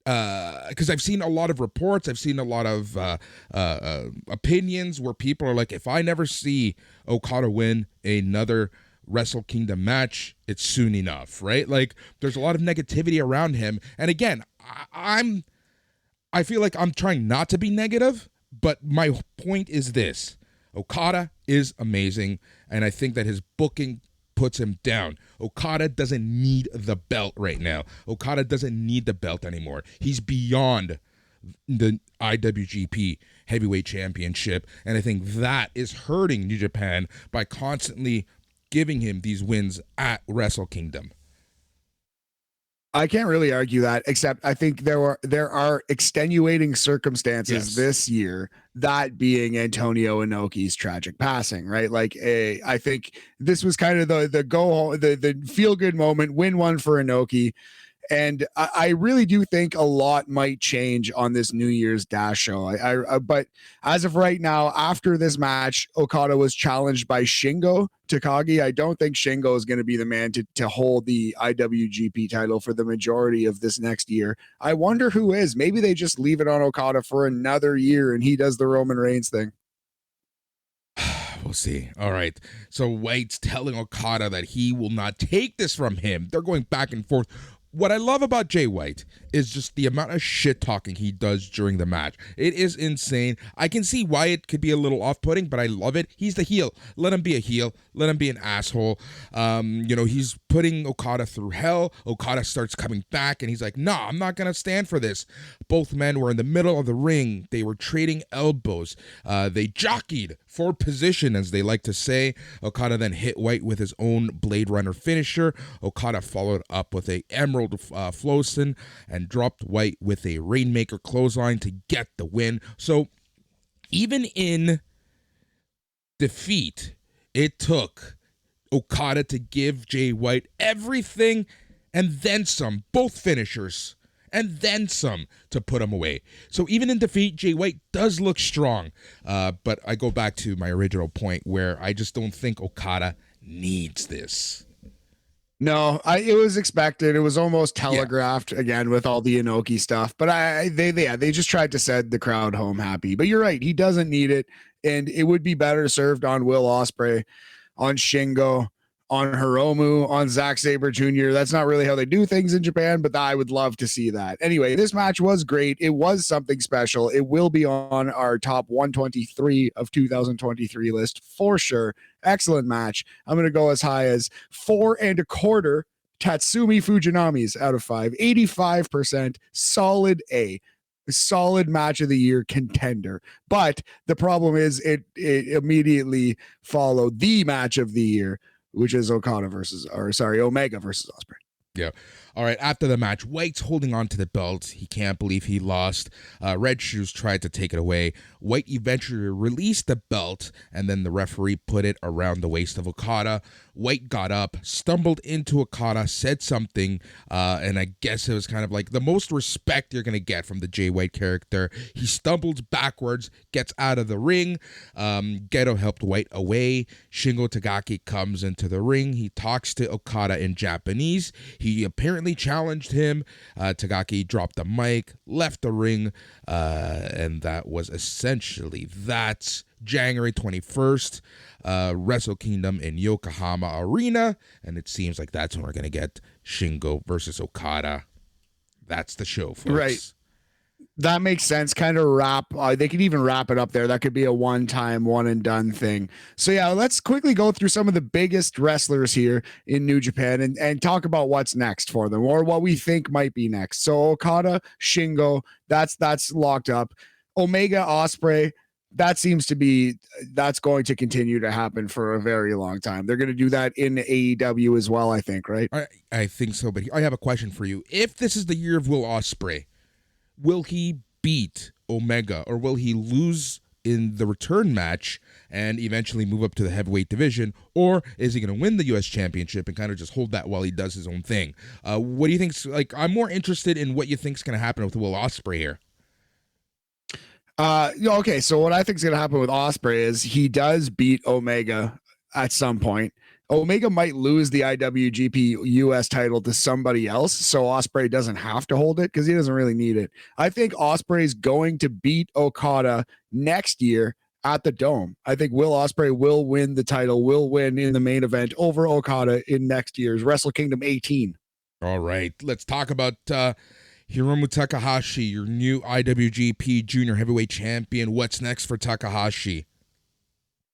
because I've seen a lot of reports, I've seen a lot of opinions where people are like, if I never see Okada win another Wrestle Kingdom match, it's soon enough, right? Like, there's a lot of negativity around him. And again, I feel like I'm trying not to be negative, but my point is this. Okada is amazing, and I think that his booking puts him down. Okada doesn't need the belt right now. Okada doesn't need the belt anymore. He's beyond the IWGP Heavyweight Championship, and I think that is hurting New Japan by constantly giving him these wins at Wrestle Kingdom. I can't really argue that, except I think there are extenuating circumstances this year, that being Antonio Inoki's tragic passing, right? Like, I think this was kind of the feel good moment, win one for Inoki. And I really do think a lot might change on this New Year's Dash show. But as of right now, after this match, Okada was challenged by Shingo Takagi. I don't think Shingo is going to be the man to hold the IWGP title for the majority of this next year. I wonder who is. Maybe they just leave it on Okada for another year and he does the Roman Reigns thing. We'll see. All right. So White's telling Okada that he will not take this from him. They're going back and forth. What I love about Jay White is just the amount of shit talking he does during the match. It is insane. I can see why it could be a little off-putting, but I love it. He's the heel. Let him be a heel. Let him be an asshole. He's putting Okada through hell. Okada starts coming back, and he's like, "No, I'm not going to stand for this." Both men were in the middle of the ring. They were trading elbows. They jockeyed for position, as they like to say. Okada then hit White with his own Blade Runner finisher. Okada followed up with a Emerald Flowson and dropped White with a Rainmaker clothesline to get the win. So even in defeat, it took Okada to give Jay White everything and then some, both finishers, and then some to put him away. So even in defeat, Jay White does look strong. But I go back to my original point where I just don't think Okada needs this. No, it was expected. It was almost telegraphed again with all the Inoki stuff. But they just tried to send the crowd home happy. But you're right, he doesn't need it, and it would be better served on Will Ospreay, on Shingo, on Hiromu, on Zack Sabre Jr. That's not really how they do things in Japan, but I would love to see that. Anyway, this match was great. It was something special. It will be on our top 123 of 2023 list for sure. Excellent match. I'm going to go as high as 4.25 Tatsumi Fujinami's out of 5. 85%. Solid A. Solid match of the year contender. But the problem is it immediately followed the match of the year, which is Omega versus Ospreay. Yeah. All right. After the match, White's holding on to the belt. He can't believe he lost. Red Shoes tried to take it away. White eventually released the belt, and then the referee put it around the waist of Okada. White got up, stumbled into Okada, said something, and I guess it was kind of like the most respect you're going to get from the Jay White character. He stumbles backwards, gets out of the ring. Geto helped White away. Shingo Takagi comes into the ring. He talks to Okada in Japanese. He apparently challenged him. Takagi dropped the mic, left the ring, and that was essentially that. January 21st, Wrestle Kingdom in Yokohama Arena, and it seems like that's when we're going to get Shingo versus Okada. That's the show, folks. Right. That makes sense. Kind of wrap. They could even wrap it up there. That could be a one-time, one-and-done thing. So yeah, let's quickly go through some of the biggest wrestlers here in New Japan and talk about what's next for them, or what we think might be next. So Okada, Shingo, that's locked up. Omega, Ospreay, that's going to continue to happen for a very long time. They're going to do that in AEW as well, I think, right? I think so, but I have a question for you. If this is the year of Will Ospreay, will he beat Omega, or will he lose in the return match and eventually move up to the heavyweight division, or is he going to win the U.S. championship and kind of just hold that while he does his own thing? What do you think? Like, I'm more interested in what you think is going to happen with Will Ospreay here. Okay, so what I think is going to happen with Ospreay is he does beat Omega at some point. Omega might lose the IWGP US title to somebody else, so Ospreay doesn't have to hold it because he doesn't really need it. I think Ospreay is going to beat Okada next year at the Dome. I think Will Ospreay will win the title, will win in the main event over Okada in next year's Wrestle Kingdom 18. All right, let's talk about Hiromu Takahashi, your new IWGP Junior Heavyweight Champion. What's next for Takahashi?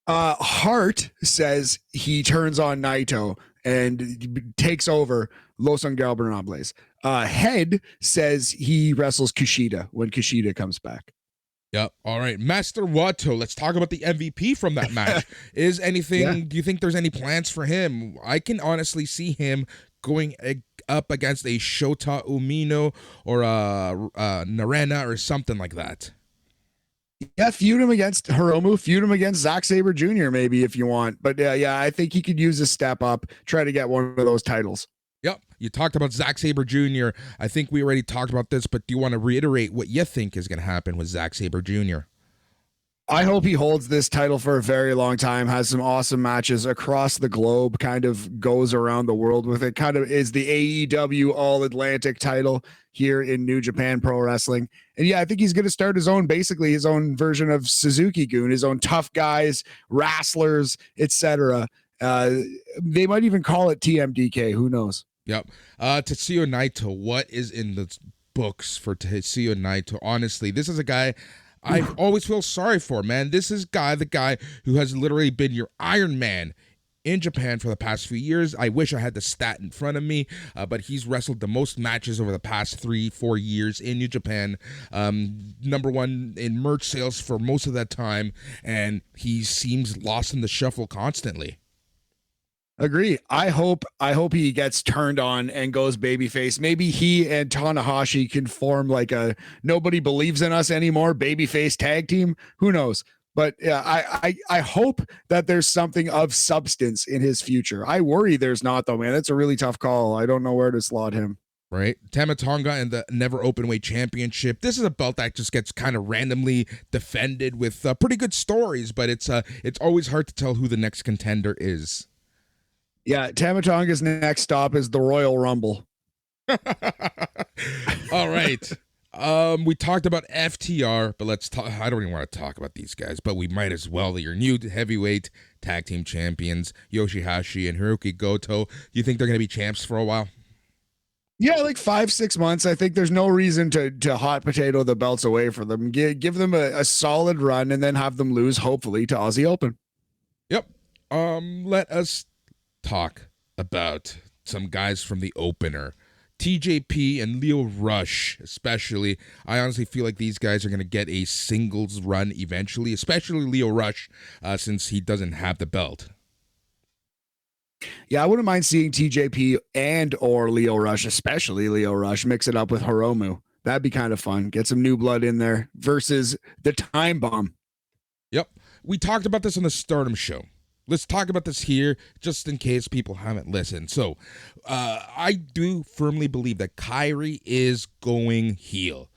Hart says he turns on Naito and takes over Los Ingobernables. Head says he wrestles Kushida when Kushida comes back. Yep. All right. Master Wato, let's talk about the MVP from that match. Is anything, do you think there's any plans for him? I can honestly see him going up against a Shota Umino or a Narena or something like that. Yeah, feud him against Hiromu, feud him against Zack Sabre Jr. maybe if you want. But yeah, I think he could use a step up, try to get one of those titles. Yep. You talked about Zack Sabre Jr. I think we already talked about this, but do you want to reiterate what you think is going to happen with Zack Sabre Jr.? I hope he holds this title for a very long time, has some awesome matches across the globe, kind of goes around the world with it, kind of is the AEW All-Atlantic title here in New Japan Pro Wrestling. And yeah, I think he's going to start his own version of Suzuki-gun, his own tough guys, wrestlers, etc. They might even call it TMDK. Who knows? Yep. Tetsuya Naito, what is in the books for Tetsuya Naito? Honestly, this is a guy I always feel sorry for, man. This is the guy who has literally been your Iron Man in Japan for the past few years. I wish I had the stat in front of me, but he's wrestled the most matches over the past 3-4 years in New Japan. Number one in merch sales for most of that time, and he seems lost in the shuffle constantly. Agree. I hope he gets turned on and goes babyface. Maybe he and Tanahashi can form like a nobody believes in us anymore babyface tag team. Who knows? But yeah, I hope that there's something of substance in his future. I worry there's not though, man. That's a really tough call. I don't know where to slot him. Right. Tama Tonga and the Never Openweight Championship. This is a belt that just gets kind of randomly defended with pretty good stories, but it's always hard to tell who the next contender is. Yeah, Tama Tonga's next stop is the Royal Rumble. All right. We talked about FTR, but let's talk. I don't even want to talk about these guys, but we might as well. Your new heavyweight tag team champions, Yoshihashi and Hiroki Goto. Do you think they're going to be champs for a while? Yeah, like 5-6 months. I think there's no reason to hot potato the belts away from them. Give them a solid run and then have them lose, hopefully, to Aussie Open. Yep. Let us talk about some guys from the opener. TJP and Lio Rush, especially. I honestly feel like these guys are going to get a singles run eventually, especially Lio Rush, since he doesn't have the belt. Yeah, I wouldn't mind seeing TJP and or Lio Rush, especially Lio Rush, mix it up with Hiromu. That'd be kind of fun. Get some new blood in there versus the Time Bomb. Yep. We talked about this on the Stardom show. Let's talk about this here just in case people haven't listened. So I do firmly believe that KAIRI is going heel.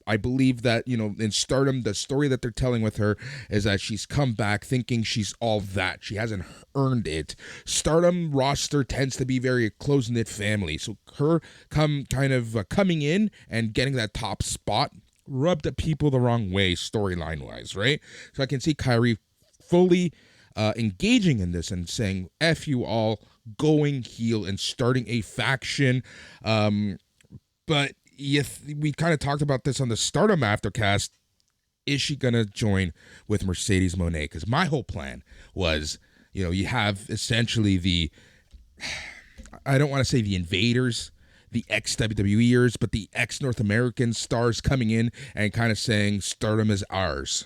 I believe that, in Stardom, the story that they're telling with her is that she's come back thinking she's all that. She hasn't earned it. Stardom roster tends to be very close-knit family. So her coming in and getting that top spot rubbed the people the wrong way storyline-wise, right? So I can see KAIRI fully engaging in this and saying F you all, going heel and starting a faction. But we kind of talked about this on the Stardom AfterCast. Is she gonna join with Mercedes Monet? Because my whole plan was, you have essentially I don't want to say the invaders, the ex-WWEers, but the ex-North American stars coming in and kind of saying Stardom is ours.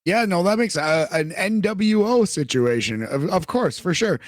Yeah, no, that makes an NWO situation, of course, for sure.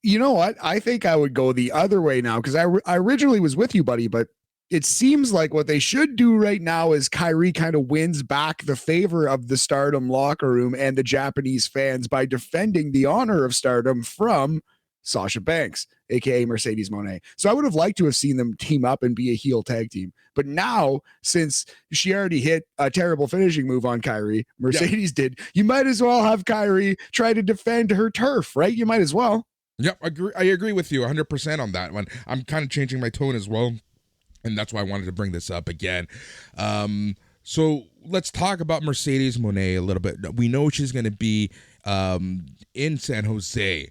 You know what? I think I would go the other way now because I originally was with you, buddy, but it seems like what they should do right now is KAIRI kind of wins back the favor of the Stardom locker room and the Japanese fans by defending the honor of Stardom from Sasha Banks, aka Mercedes Monet. So I would have liked to have seen them team up and be a heel tag team. But now, since she already hit a terrible finishing move on KAIRI, Mercedes did, you might as well have KAIRI try to defend her turf, right? You might as well. Yep, I agree with you 100% on that one. I'm kind of changing my tone as well, and that's why I wanted to bring this up again. So let's talk about Mercedes Monet a little bit. We know she's going to be in San Jose.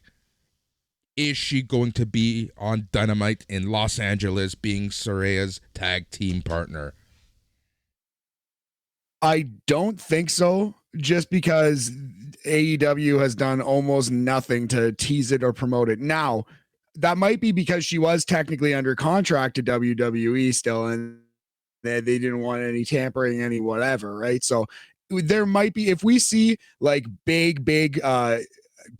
Is she going to be on Dynamite in Los Angeles being Saraya's tag team partner? I don't think so, just because AEW has done almost nothing to tease it or promote it. Now, that might be because she was technically under contract to WWE still, and they didn't want any tampering, any whatever, right? So there might be, if we see like big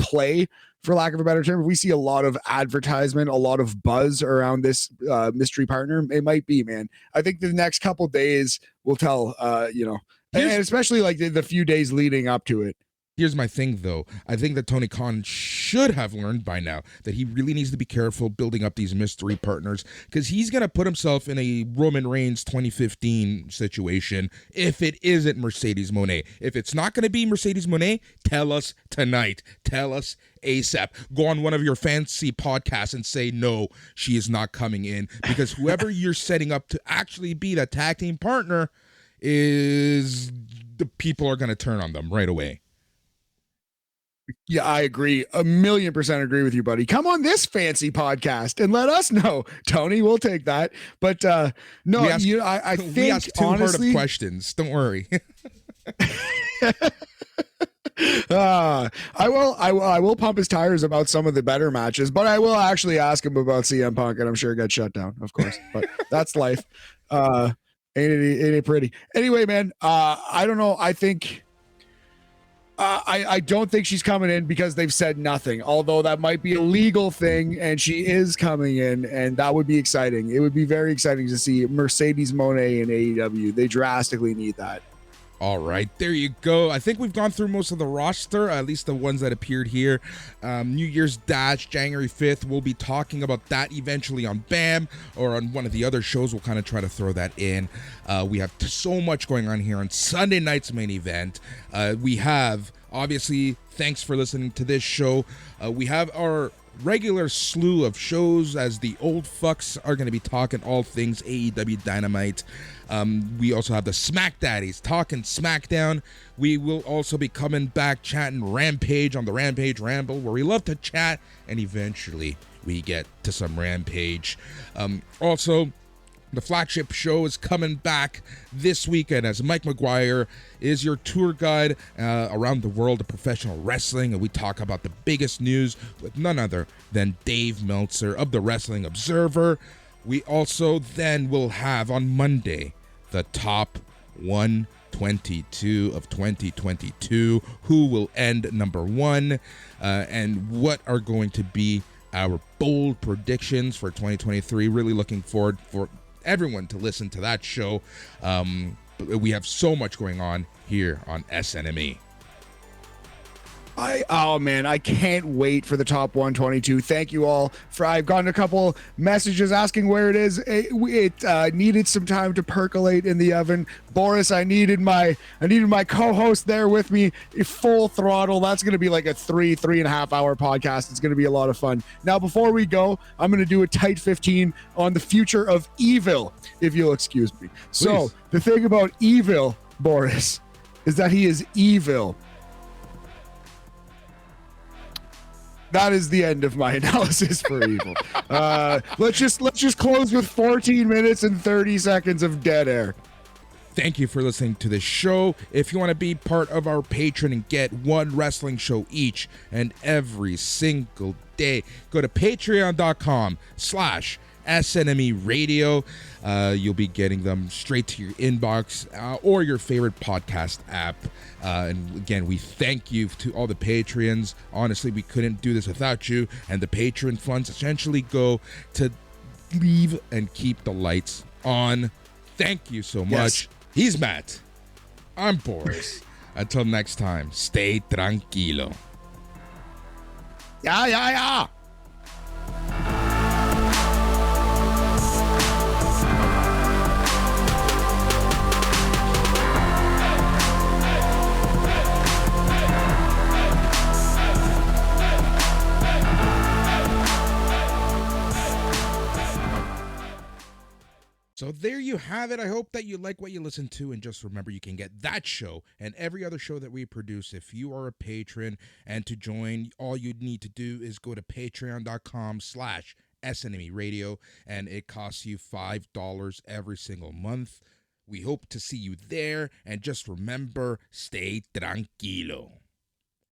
play, for lack of a better term, if we see a lot of advertisement, a lot of buzz around this mystery partner, it might be, man. I think the next couple days will tell, and especially like the few days leading up to it. Here's my thing, though. I think that Tony Khan should have learned by now that he really needs to be careful building up these mystery partners, because he's going to put himself in a Roman Reigns 2015 situation if it isn't Mercedes Monet. If it's not going to be Mercedes Monet, tell us tonight. Tell us ASAP. Go on one of your fancy podcasts and say, no, she is not coming in, because whoever you're setting up to actually be that tag team partner is the people are going to turn on them right away. Yeah, I agree. 1,000,000% agree with you, buddy. Come on this fancy podcast and let us know, Tony. We'll take that. But no, I think we ask too honestly, hard of questions. Don't worry. I will pump his tires about some of the better matches, but I will actually ask him about CM Punk, and I'm sure it got shut down, of course. But that's life. Ain't it pretty? Anyway, man. I don't know. I think. I don't think she's coming in because they've said nothing, although that might be a legal thing, and she is coming in, and that would be exciting. It would be very exciting to see Mercedes Monet in AEW. They drastically need that. All right, there you go. I think we've gone through most of the roster, at least the ones that appeared here. New Year's Dash, January 5th. We'll be talking about that eventually on BAM or on one of the other shows. We'll kind of try to throw that in. We have so much going on here on Sunday night's main event. We have, obviously, thanks for listening to this show. We have our regular slew of shows as the old fucks are going to be talking all things AEW Dynamite. We also have the Smack Daddies talking SmackDown. We will also be coming back chatting Rampage on the Rampage Ramble, where we love to chat, and eventually we get to some Rampage. Also, the flagship show is coming back this weekend as Mike McGuire is your tour guide around the world of professional wrestling, and we talk about the biggest news with none other than Dave Meltzer of the Wrestling Observer. We also then will have on Monday the top 122 of 2022, who will end number one, and what are going to be our bold predictions for 2023. Really looking forward for everyone to listen to that show. We have so much going on here on SNME. I can't wait for the top 122. Thank you all for. I've gotten a couple messages asking where it is. It needed some time to percolate in the oven. Boris, I needed my co-host there with me, full throttle. That's going to be like a 3.5 hour podcast. It's going to be a lot of fun. Now, before we go, I'm going to do a tight 15 on the future of Evil, if you'll excuse me. So the thing about Evil, Boris, is that he is evil. That is the end of my analysis for Evil. Let's just close with 14 minutes and 30 seconds of dead air. Thank you for listening to this show. If you want to be part of our Patreon and get one wrestling show each and every single day, go to patreon.com/SNME Radio. You'll be getting them straight to your inbox or your favorite podcast app. And again, we thank you to all the Patreons. Honestly, we couldn't do this without you. And the Patreon funds essentially go to leave and keep the lights on. Thank you so much. Yes. He's Matt. I'm Boris. Until next time, stay tranquilo. Yeah. So there you have it. I hope that you like what you listen to. And just remember, you can get that show and every other show that we produce if you are a patron. And to join, all you need to do is go to patreon.com/SNME Radio, and it costs you $5 every single month. We hope to see you there. And just remember, stay tranquilo.